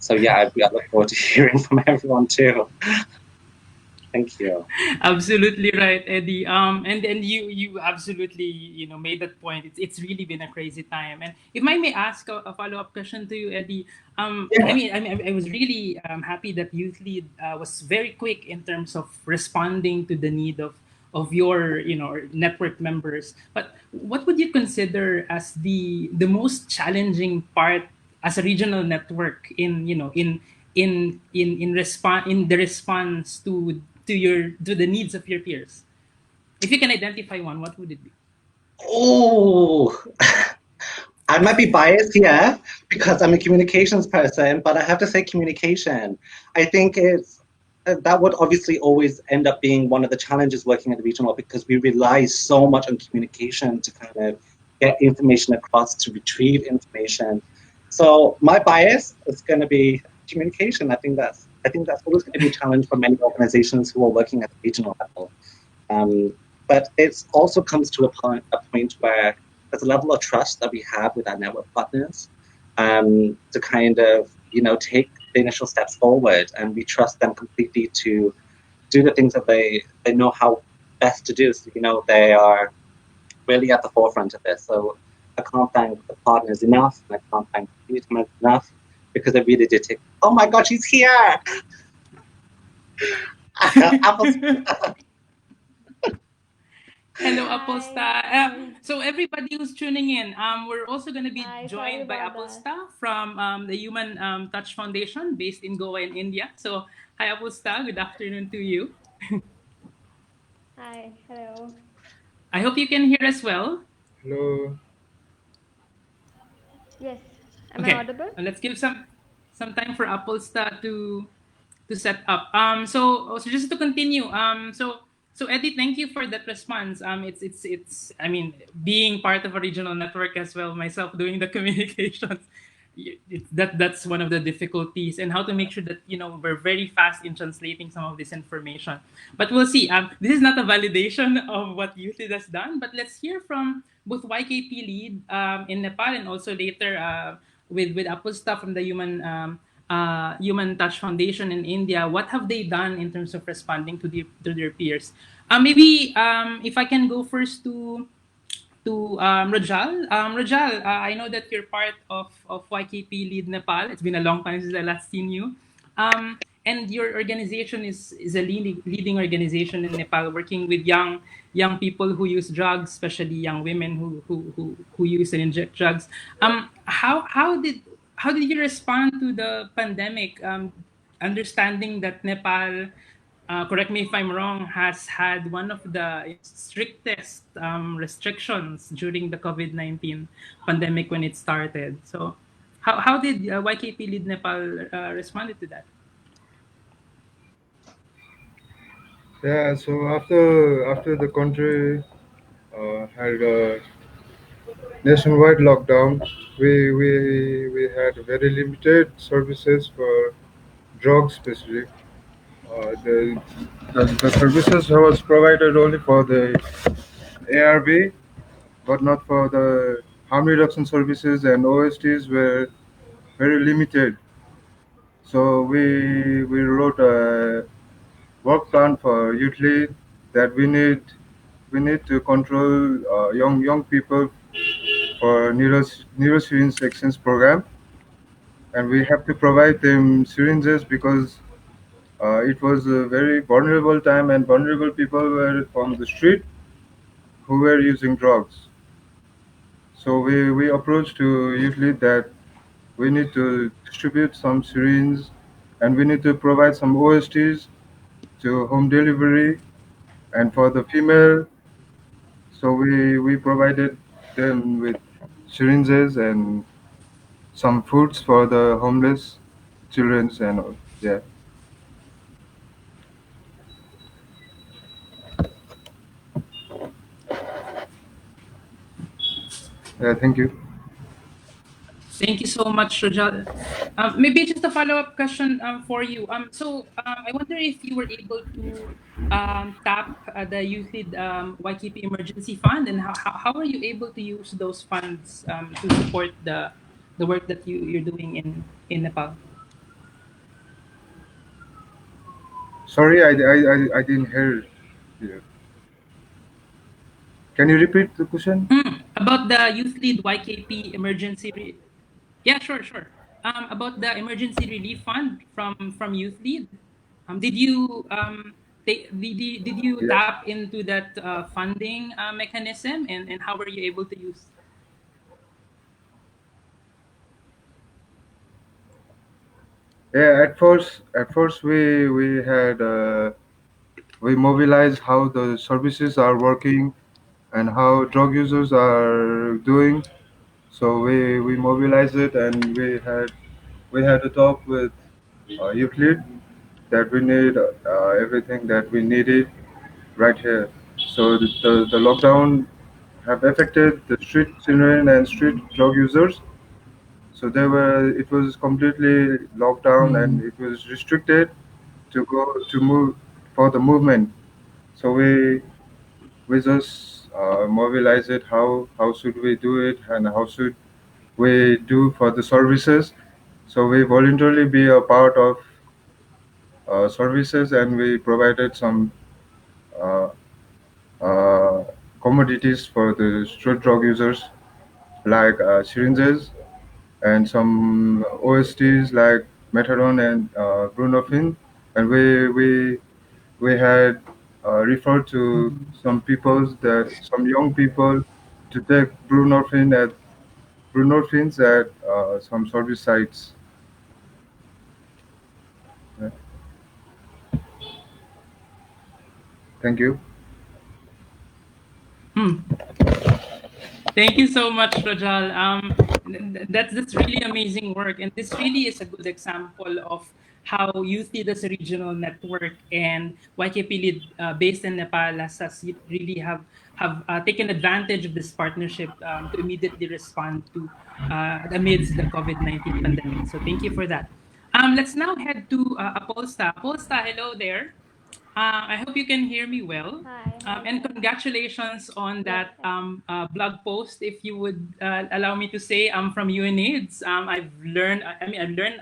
yeah, I look forward to hearing from everyone too. Thank you. Absolutely right, Eddie. And you absolutely made that point. It's really been a crazy time. And if I may ask a follow-up question to you, Eddie. Yeah. I was really happy that Youth Lead was very quick in terms of responding to the need of your network members. But what would you consider as the most challenging part as a regional network in the response to to the needs of your peers? If you can identify one, what would it be? Oh, I might be biased here because I'm a communications person, but I have to say communication. I think that would obviously always end up being one of the challenges working at the regional because we rely so much on communication to kind of get information across, to retrieve information. So my bias is going to be communication. I think that's always going to be a challenge for many organizations who are working at the regional level. But it also comes to a point where there's a level of trust that we have with our network partners to kind of, take the initial steps forward, and we trust them completely to do the things that they know how best to do. So, they are really at the forefront of this. So I can't thank the partners enough, and I can't thank the community enough because they really did take, oh my God, she's here! Hello, Applesta. So everybody who's tuning in, we're also going to be joined by Applesta from the Human Touch Foundation based in Goa in India. So hi, Applesta. Good afternoon to you. Hi, hello. I hope you can hear us well. Hello. Yes, am Okay, I audible? let's give some time for Applesta to set up. So just to continue. So Eddie, thank you for that response. It's. I mean, being part of a regional network as well, myself doing the communications, that's one of the difficulties, and how to make sure that we're very fast in translating some of this information. But we'll see. This is not a validation of what UNAIDS has done, but let's hear from both YKP lead in Nepal and also later with Applesta from the Human Touch Foundation in India. What have they done in terms of responding to their peers? Maybe if I can go first to Rajal. Rajal, I know that you're part of YKP Lead Nepal. It's been a long time since I last seen you. And your organization is a leading organization in Nepal, working with young people who use drugs, especially young women who use and inject drugs. How did you respond to the pandemic? Understanding that Nepal, correct me if I'm wrong, has had one of the strictest restrictions during the COVID-19 pandemic when it started. So, how did YKP Lead Nepal responded to that? Yeah, so after the country had a nationwide lockdown, we had very limited services for drugs, especially. The services was provided only for the ARV, but not for the harm reduction services, and OSTs were very limited. So we wrote a work plan for youth lead that we need to control young people for neurosyringe exchange program, and we have to provide them syringes because it was a very vulnerable time, and vulnerable people were on the street who were using drugs. So we approached to youth lead that we need to distribute some syringes, and we need to provide some OSTs to home delivery, and for the female, so we provided them with syringes and some foods for the homeless children and all. Yeah. Yeah, thank you. Thank you so much, Rajal. Maybe just a follow-up question for you. I wonder if you were able to tap the Youth Lead YKP Emergency Fund, and how are you able to use those funds to support the work that you're doing in Nepal? Sorry, I didn't hear you. Can you repeat the question? About the Youth Lead YKP Emergency. Yeah, sure. About the emergency relief fund from Youth Lead, did you did you Yeah. tap into that funding mechanism, and how were you able to use? Yeah, at first we had we mobilize how the services are working and how drug users are doing. So we mobilized it, and we had a talk with Euclid that we need everything that we needed right here. So the lockdown have affected the street children and street drug users. So it was completely locked down, and it was restricted to move for the movement. So we just mobilize it. How should we do it, and how should we do for the services? So we voluntarily be a part of services, and we provided some uh, uh, commodities for the street drug users, like syringes and some OSTs like methadone and brunofin. And we had referred to some young people to take brunofins at some service sites. Yeah. Thank you. Thank you so much, Rajal. That's really amazing work, and this really is a good example of how Youth Leaders Regional Network and YKP Lead, based in Nepal, has really have taken advantage of this partnership to immediately respond to amidst the COVID-19 pandemic. So thank you for that. Let's now head to Applesta. Applesta, hello there. I hope you can hear me well. Hi. And congratulations on Yes, that blog post. If you would allow me to say, I'm from UNAIDS. I've learned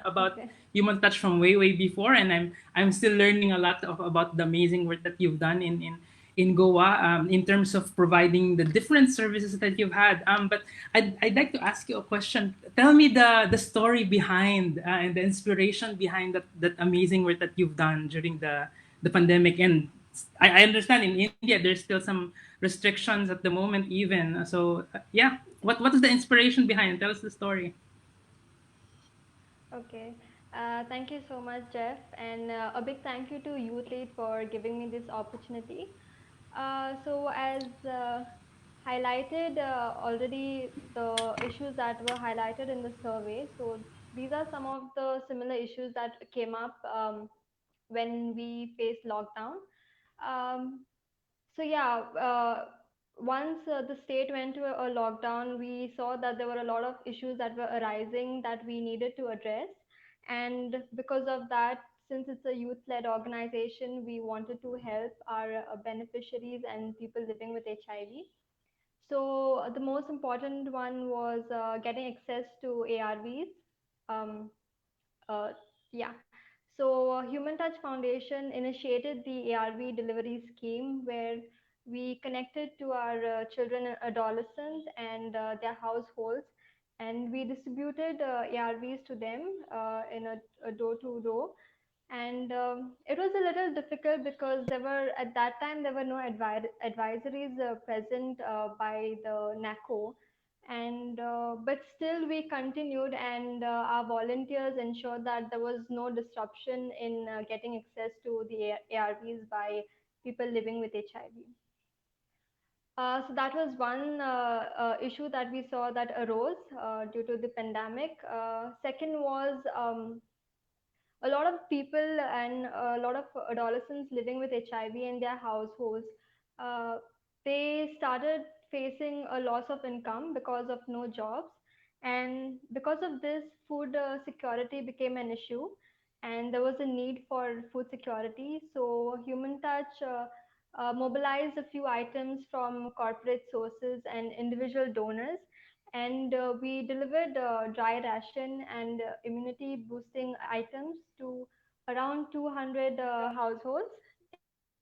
about okay. human touch from way before, and I'm still learning a lot about the amazing work that you've done in Goa, in terms of providing the different services that you've had. But I'd like to ask you a question. Tell me the story behind and the inspiration behind that amazing work that you've done during the pandemic. And I understand in India there's still some restrictions at the moment even. So yeah, what is the inspiration behind? Tell us the story. Okay. Thank you so much, Jeff, and a big thank you to Youth Lead for giving me this opportunity. So as highlighted already, the issues that were highlighted in the survey. So these are some of the similar issues that came up when we faced lockdown. Um, So yeah, once the state went to a lockdown, we saw that there were a lot of issues that were arising that we needed to address. And because of that, since it's a youth-led organization, we wanted to help our beneficiaries and people living with HIV. So the most important one was getting access to ARVs. Um, uh, yeah. So Human Touch Foundation initiated the ARV delivery scheme where we connected to our children and adolescents and their households, and we distributed ARVs to them in a door-to-door. And it was a little difficult because at that time there were no advisories present by the NACO, and but still we continued, and our volunteers ensured that there was no disruption in getting access to the ARVs by people living with HIV. So that was one issue that we saw that arose due to the pandemic. Second was a lot of people and a lot of adolescents living with HIV in their households, uh, they started facing a loss of income because of no jobs. And because of this, food security became an issue, and there was a need for food security. So Human Touch mobilized a few items from corporate sources and individual donors, and we delivered dry ration and immunity boosting items to around 200 households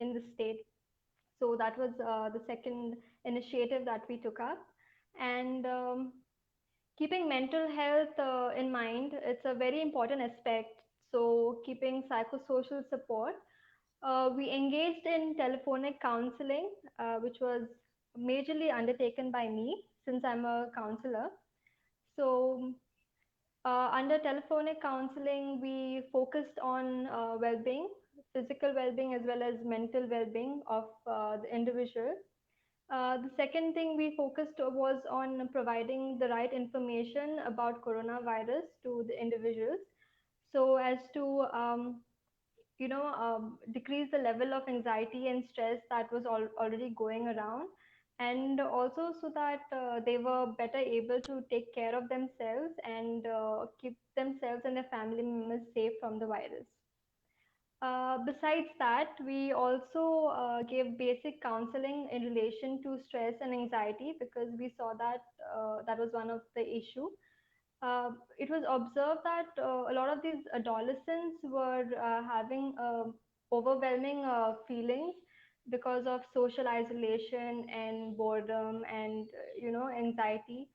in the state. So that was the second initiative that we took up. And keeping mental health in mind, it's a very important aspect. So keeping psychosocial support, we engaged in telephonic counseling, which was majorly undertaken by me since I'm a counselor. So, under telephonic counseling, we focused on well being, physical well-being as well as mental well-being of the individual. The second thing we focused was on providing the right information about coronavirus to the individuals, so as to decrease the level of anxiety and stress that was already going around, and also so that they were better able to take care of themselves and keep themselves and their family members safe from the virus. Besides that, we also gave basic counseling in relation to stress and anxiety, because we saw that that was one of the issue. It was observed that a lot of these adolescents were having overwhelming feelings because of social isolation and boredom and anxiety.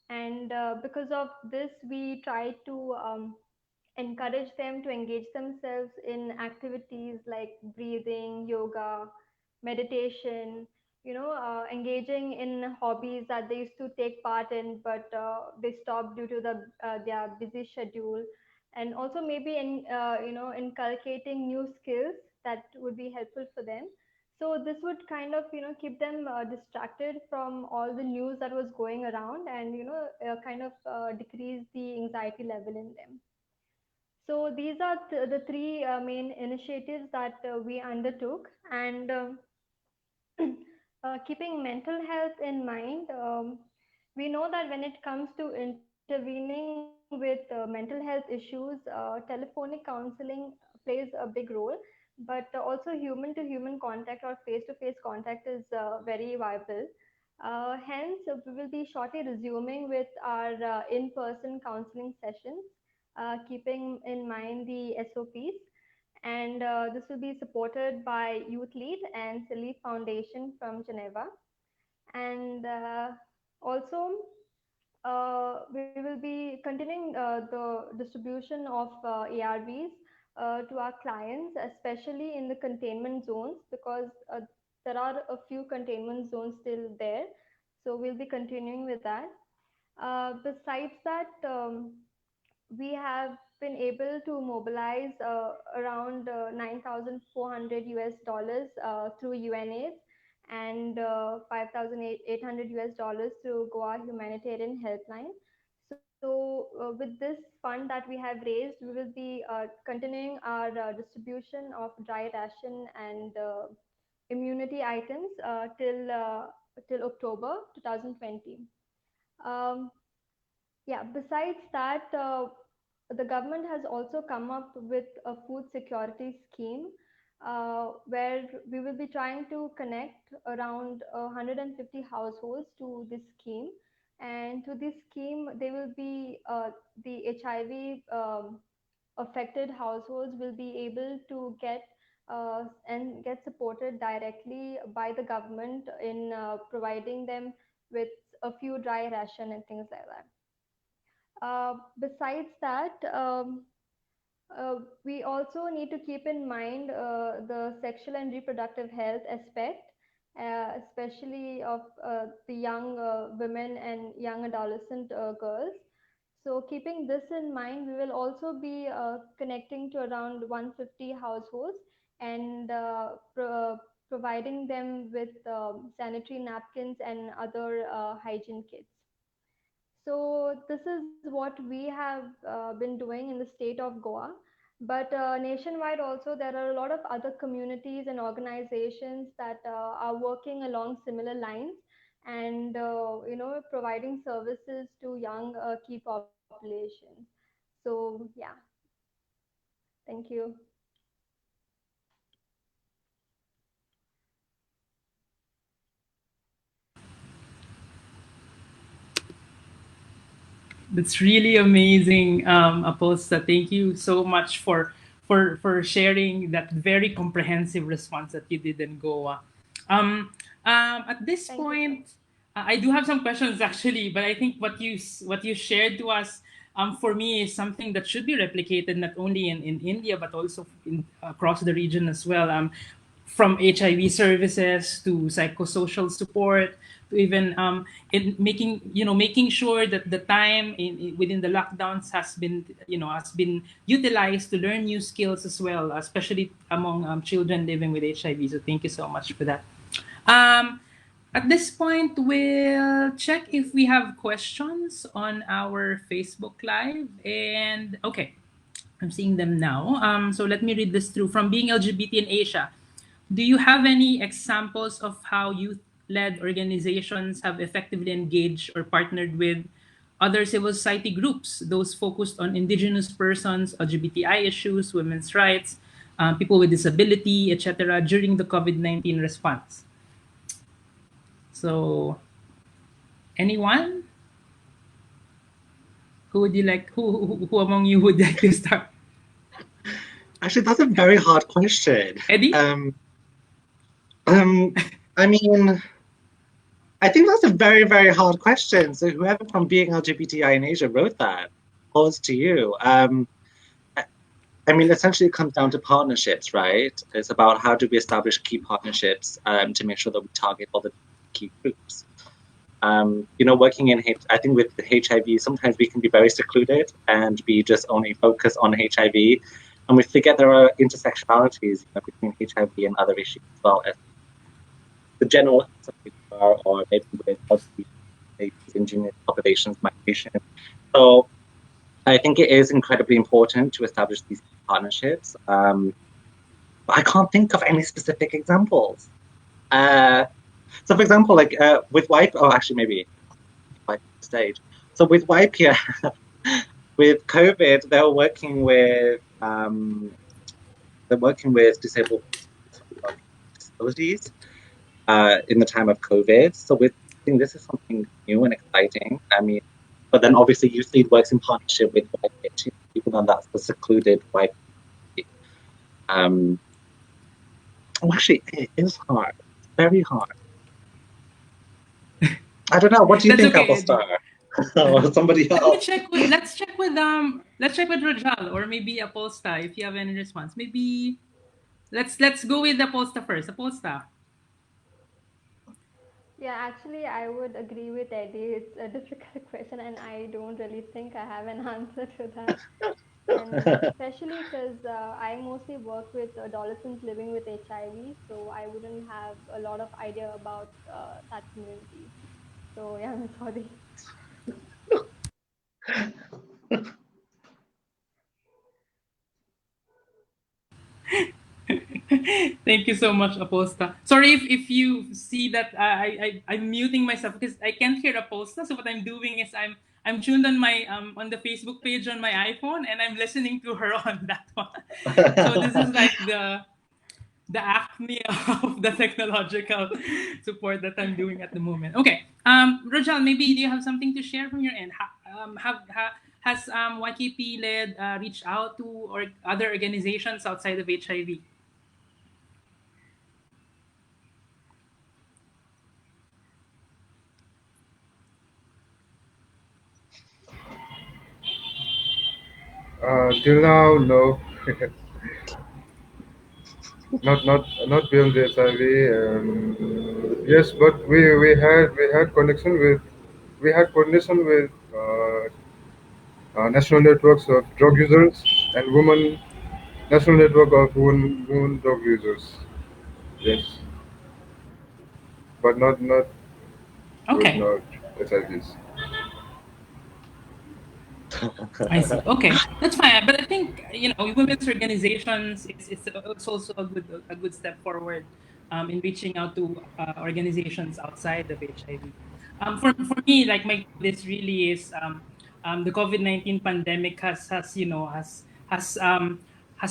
And because of this, we tried to encourage them to engage themselves in activities like breathing, yoga, meditation, engaging in hobbies that they used to take part in, but they stopped due to their busy schedule. And also maybe inculcating new skills that would be helpful for them. So this would kind of keep them distracted from all the news that was going around, and kind of decrease the anxiety level in them. So these are the three main initiatives that we undertook, and keeping mental health in mind, we know that when it comes to intervening with mental health issues, telephonic counseling plays a big role, but also human-to-human contact or face-to-face contact is very vital. Hence, we will be shortly resuming with our in-person counseling sessions, keeping in mind the SOPs, and this will be supported by Youth Lead and Silly Foundation from Geneva. And also, we will be continuing the distribution of ARVs to our clients, especially in the containment zones, because there are a few containment zones still there. So we'll be continuing with that. Besides that, we have been able to mobilize around 9,400 US dollars through UNAIDS, and 5,800 US dollars through Goa Humanitarian Helpline. So with this fund that we have raised, we will be continuing our distribution of dry ration and immunity items till October 2020. Um, yeah, besides that, the government has also come up with a food security scheme, where we will be trying to connect around 150 households to this scheme. And to this scheme, they will be the HIV affected households will be able to get and get supported directly by the government in providing them with a few dry ration and things like that. Besides that, we also need to keep in mind the sexual and reproductive health aspect, especially of the young women and young adolescent girls. So keeping this in mind, we will also be connecting to around 150 households and providing them with sanitary napkins and other hygiene kits. So this is what we have been doing in the state of Goa. But nationwide also, there are a lot of other communities and organizations that are working along similar lines, and providing services to young key populations. So yeah, thank you. That's really amazing, Applesta. Thank you so much for sharing that very comprehensive response that you did in Goa. At this Thank you. point, I do have some questions actually, but I think what you shared to us, for me, is something that should be replicated not only in India but also across the region as well. From HIV services to psychosocial support even in making sure that the time within the lockdowns has been utilized to learn new skills as well, especially among children living with HIV. So thank you so much for that. At this point, we'll check if we have questions on our Facebook Live. And okay, I'm seeing them now. So let me read this through. From Being LGBT in Asia, do you have any examples of how youth-led organizations have effectively engaged or partnered with other civil society groups, those focused on indigenous persons, LGBTI issues, women's rights, people with disability, etc., during the COVID-19 response? So, anyone? Who among you would like to start? Actually, that's a very hard question. Eddie? I mean, I think that's a very, very hard question. So whoever from Being LGBTI in Asia wrote that, pose to you. I mean, essentially it comes down to partnerships, right? It's about how do we establish key partnerships to make sure that we target all the key groups. Working in, I think with HIV, sometimes we can be very secluded and we just only focus on HIV. And we forget there are intersectionalities between HIV and other issues as well as the general or maybe with indigenous populations, migration. So I think it is incredibly important to establish these partnerships. But I can't think of any specific examples. So for example, like with WIPE, maybe WIPE stage. So with WIPE here, with COVID, they're working with disabled disabilities in the time of COVID. So I think this is something new and exciting. I mean, but then obviously Youth Lead works in partnership with WIPE too, even though that's the secluded WIPE. Actually, it is hard. It's very hard. I don't know. What do you think, Applesta? Or somebody else? Let's check with Rajal or maybe Applesta if you have any response. Maybe let's go with Applesta first. Applesta. Yeah, actually, I would agree with Eddie. It's a difficult question, and I don't really think I have an answer to that. And especially because I mostly work with adolescents living with HIV, so I wouldn't have a lot of idea about that community. So yeah, I'm sorry. Thank you so much, Applesta. Sorry if you see that I'm muting myself because I can't hear Applesta. So what I'm doing is I'm tuned on my on the Facebook page on my iPhone, and I'm listening to her on that one. So this is like the acme of the technological support that I'm doing at the moment. Okay, Rajal, maybe do you have something to share from your end? Has YKP led reached out to or other organizations outside of HIV? Till now, no. not beyond the HIV. Yes, but we had coordination with national networks of drug users and national network of women drug users. Yes, but not okay. Not SIVs. I see. Okay, that's fine. But I think women's organizations it's also a good step forward in reaching out to organizations outside of HIV. For me, like this really is the COVID-19 pandemic has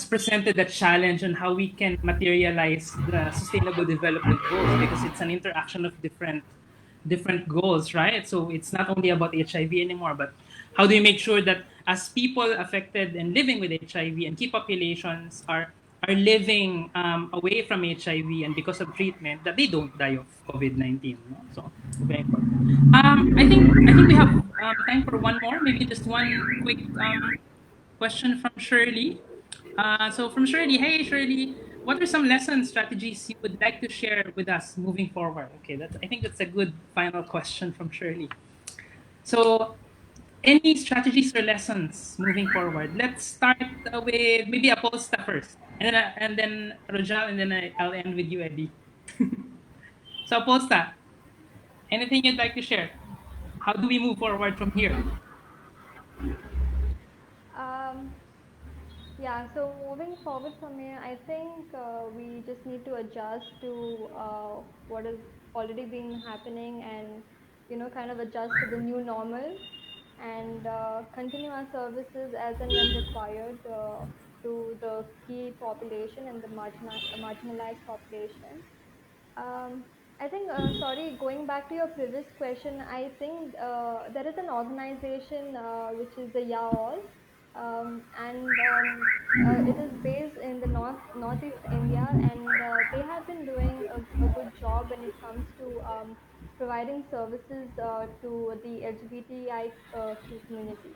presented a challenge on how we can materialize the Sustainable Development Goals, because it's an interaction of different goals, right? So it's not only about HIV anymore, but how do you make sure that as people affected and living with HIV and key populations are living away from HIV and because of treatment, that they don't die of COVID-19. So very important. I think we have time for one more, maybe just one quick question from Shirley. So from Shirley, hey Shirley, what are some lessons, strategies you would like to share with us moving forward? Okay, I think that's a good final question from Shirley. So, any strategies or lessons moving forward? Let's start with maybe Applesta first, and then Rojal, and then I'll end with you, Eddie. So, Applesta, anything you'd like to share? How do we move forward from here? Yeah, so moving forward from here, I think we just need to adjust to what has already been happening, and kind of adjust to the new normal, and continue our services as and when required to the key population and the marginalized population. Um, I think, sorry, going back to your previous question, I think there is an organization which is the YAOL, and it is based in the northeast India, and they have been doing a good job when it comes to providing services to the LGBTIQ community.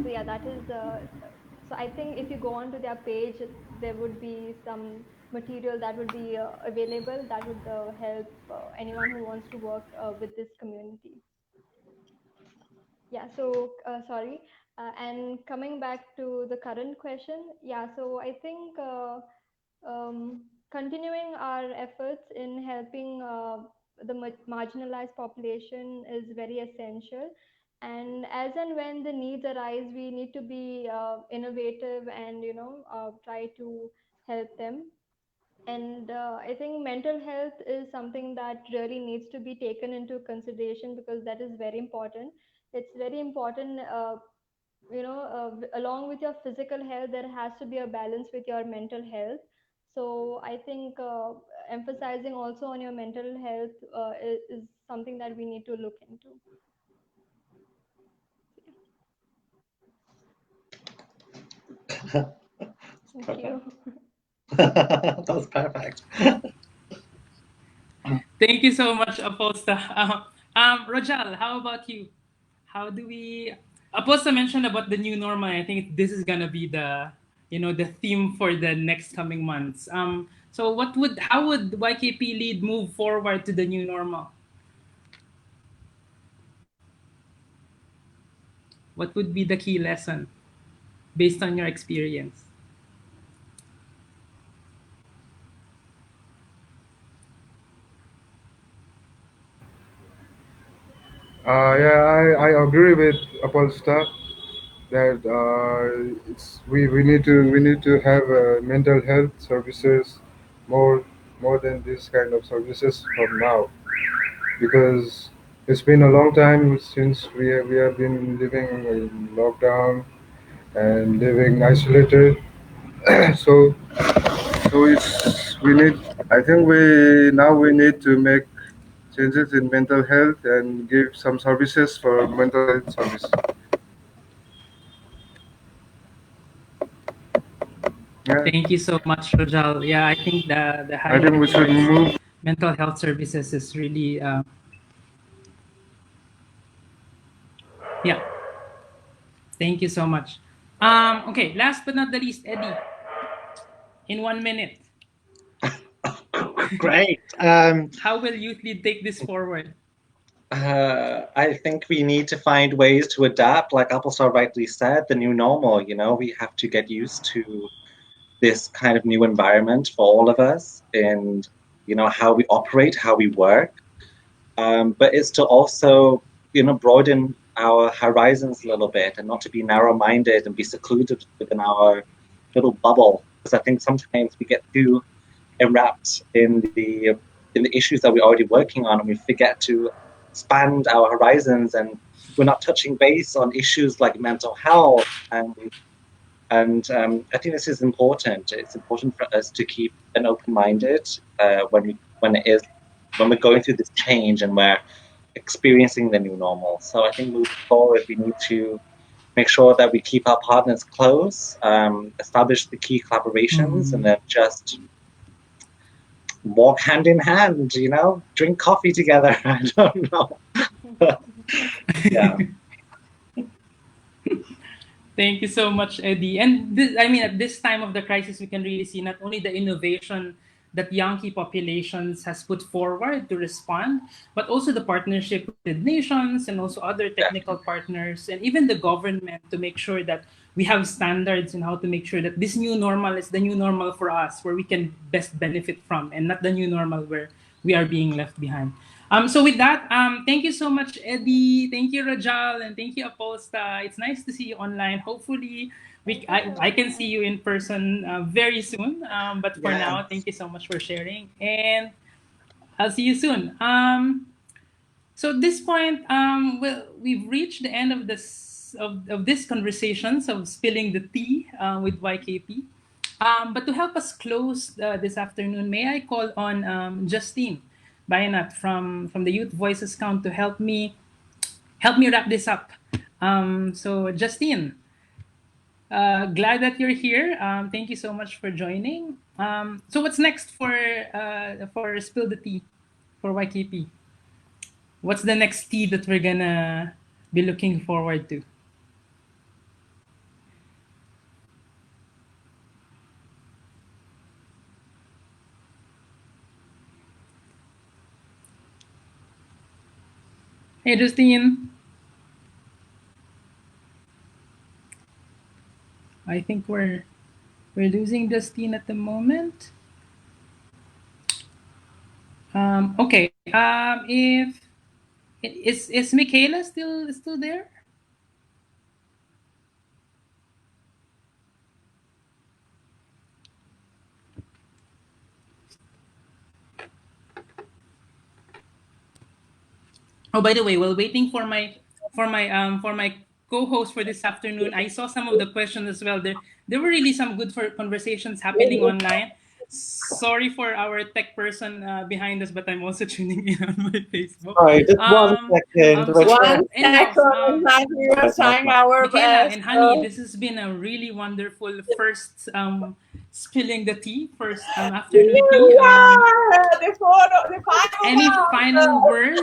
So yeah, that is. So I think if you go onto their page, there would be some material that would be available that would help anyone who wants to work with this community. Yeah. So sorry. And coming back to the current question, yeah. So I think continuing our efforts in helping the marginalized population is very essential. And as and when the needs arise, we need to be innovative and try to help them. And I think mental health is something that really needs to be taken into consideration, because that is very important. It's very important. Along with your physical health, there has to be a balance with your mental health. So I think emphasizing also on your mental health is something that we need to look into. Thank you. That was perfect. Thank you so much, Applesta. Rojal, how about you? How do we? Applesta mentioned about the new normal. I think this is gonna be the theme for the next coming months. So how would YKP Lead move forward to the new normal? What would be the key lesson based on your experience? Yeah, I agree with Applesta that we need to have mental health services more than this kind of services from now, because it's been a long time since we have been living in lockdown and living isolated. so we need, I think we need to make changes in mental health and give some services for mental health service. Yeah. Thank you so much, Rojal. Yeah, I think the I think we should move. Mental health services is really yeah. Thank you so much. Okay, last but not the least, Eddie, in 1 minute. Great. How will Youth Lead take this forward? I think we need to find ways to adapt, like Applesta rightly said, the new normal. We have to get used to this kind of new environment for all of us, and how we operate, how we work. But it's to also broaden our horizons a little bit, and not to be narrow-minded and be secluded within our little bubble. Because I think sometimes we get too enwrapped in the issues that we're already working on, and we forget to expand our horizons, and we're not touching base on issues like mental health. And I think this is important. It's important for us to keep an open-minded when we're going through this change and we're experiencing the new normal. So I think moving forward, we need to make sure that we keep our partners close, establish the key collaborations, and then just walk hand in hand, drink coffee together. I don't know. Yeah. Thank you so much, Eddie. And this, I mean, at this time of the crisis, we can really see not only the innovation that Yankee populations has put forward to respond, but also the partnership with nations and also other technical partners and even the government to make sure that we have standards in how to make sure that this new normal is the new normal for us, where we can best benefit from, and not the new normal where we are being left behind. So with that, thank you so much, Eddie. Thank you, Rajal, and thank you, Applesta. It's nice to see you online. Hopefully, I can see you in person very soon. But for now, thank you so much for sharing, and I'll see you soon. So at this point, well, we've reached the end of this conversations of spilling the tea with YKP. But to help us close this afternoon, may I call on Justine Bayanat from the Youth Voices Count to help me wrap this up. So Justine, glad that you're here. Thank you so much for joining. So what's next for Spill the Tea for YKP? What's the next tea that we're gonna be looking forward to? Hey, Justine. I think we're losing Justine at the moment. Okay. If is Michaela still there? Oh, by the way, while waiting for my co-host for this afternoon, I saw some of the questions as well. There were really some good conversations happening online. Sorry for our tech person behind us, but I'm also tuning in on my Facebook. Sorry, just 1 second. We were trying our Michaela best. and Honey, this has been a really wonderful first spilling the tea, first afternoon tea. Any final words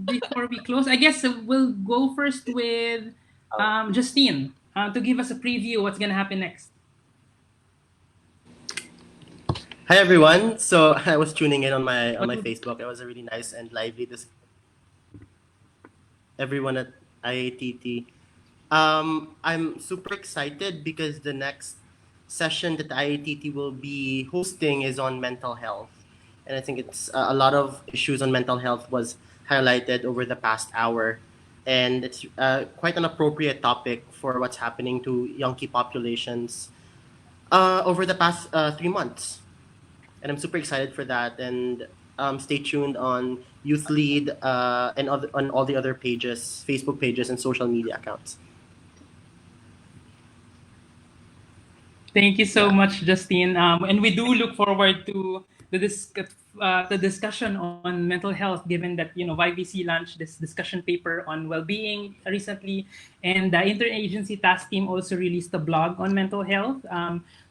before we close? I guess we'll go first with Justine to give us a preview what's going to happen next. Hi everyone. So I was tuning in on my Facebook. It was a really nice and lively everyone at IATT. I'm super excited because the next session that IATT will be hosting is on mental health. And I think it's a lot of issues on mental health was highlighted over the past hour. And it's quite an appropriate topic for what's happening to Yankee populations over the past 3 months. And I'm super excited for that. And stay tuned on Youth Lead and on all the other pages, Facebook pages and social media accounts. Thank you so much, Justine. And we do look forward to the discussion on mental health, given that YVC launched this discussion paper on well-being recently, and the interagency task team also released a blog on mental health,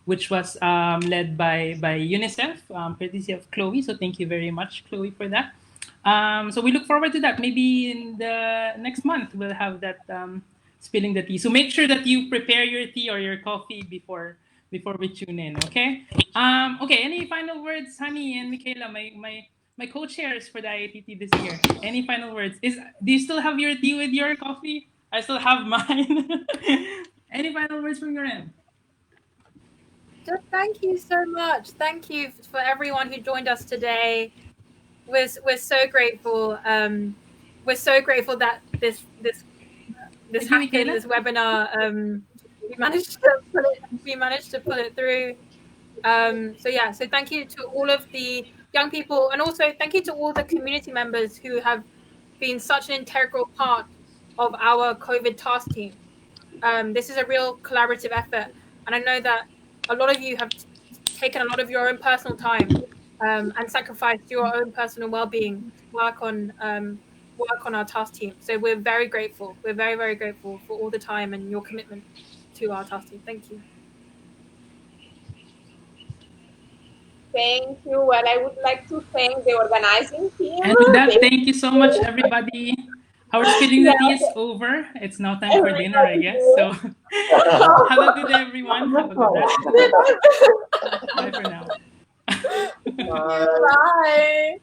which was led by UNICEF, courtesy of Chloe. So thank you very much, Chloe, for that. So we look forward to that. Maybe in the next month we'll have that spilling the tea. So make sure that you prepare your tea or your coffee before we tune in. Okay. Okay. Any final words, Honey and Michaela, my co-chairs for the IATT this year? Any final words? Do you still have your tea with your coffee? I still have mine. Any final words from your end? Just thank you so much. Thank you for everyone who joined us today. We're so grateful. We're so grateful that this hackathon, this webinar, we managed to pull it through. So thank you to all of the young people, and also thank you to all the community members who have been such an integral part of our COVID task team. This is a real collaborative effort, and I know that a lot of you have taken a lot of your own personal time and sacrificed your own personal well-being to work on our task team. So we're very grateful. We're very, very grateful for all the time and your commitment to our task team. Thank you. Thank you. Well, I would like to thank the organizing team. And with that, thank you so much, everybody. our spilling the tea is over. It's now time for dinner, I guess. So have a good day, everyone. Have a good rest of the day. Bye for now. Bye.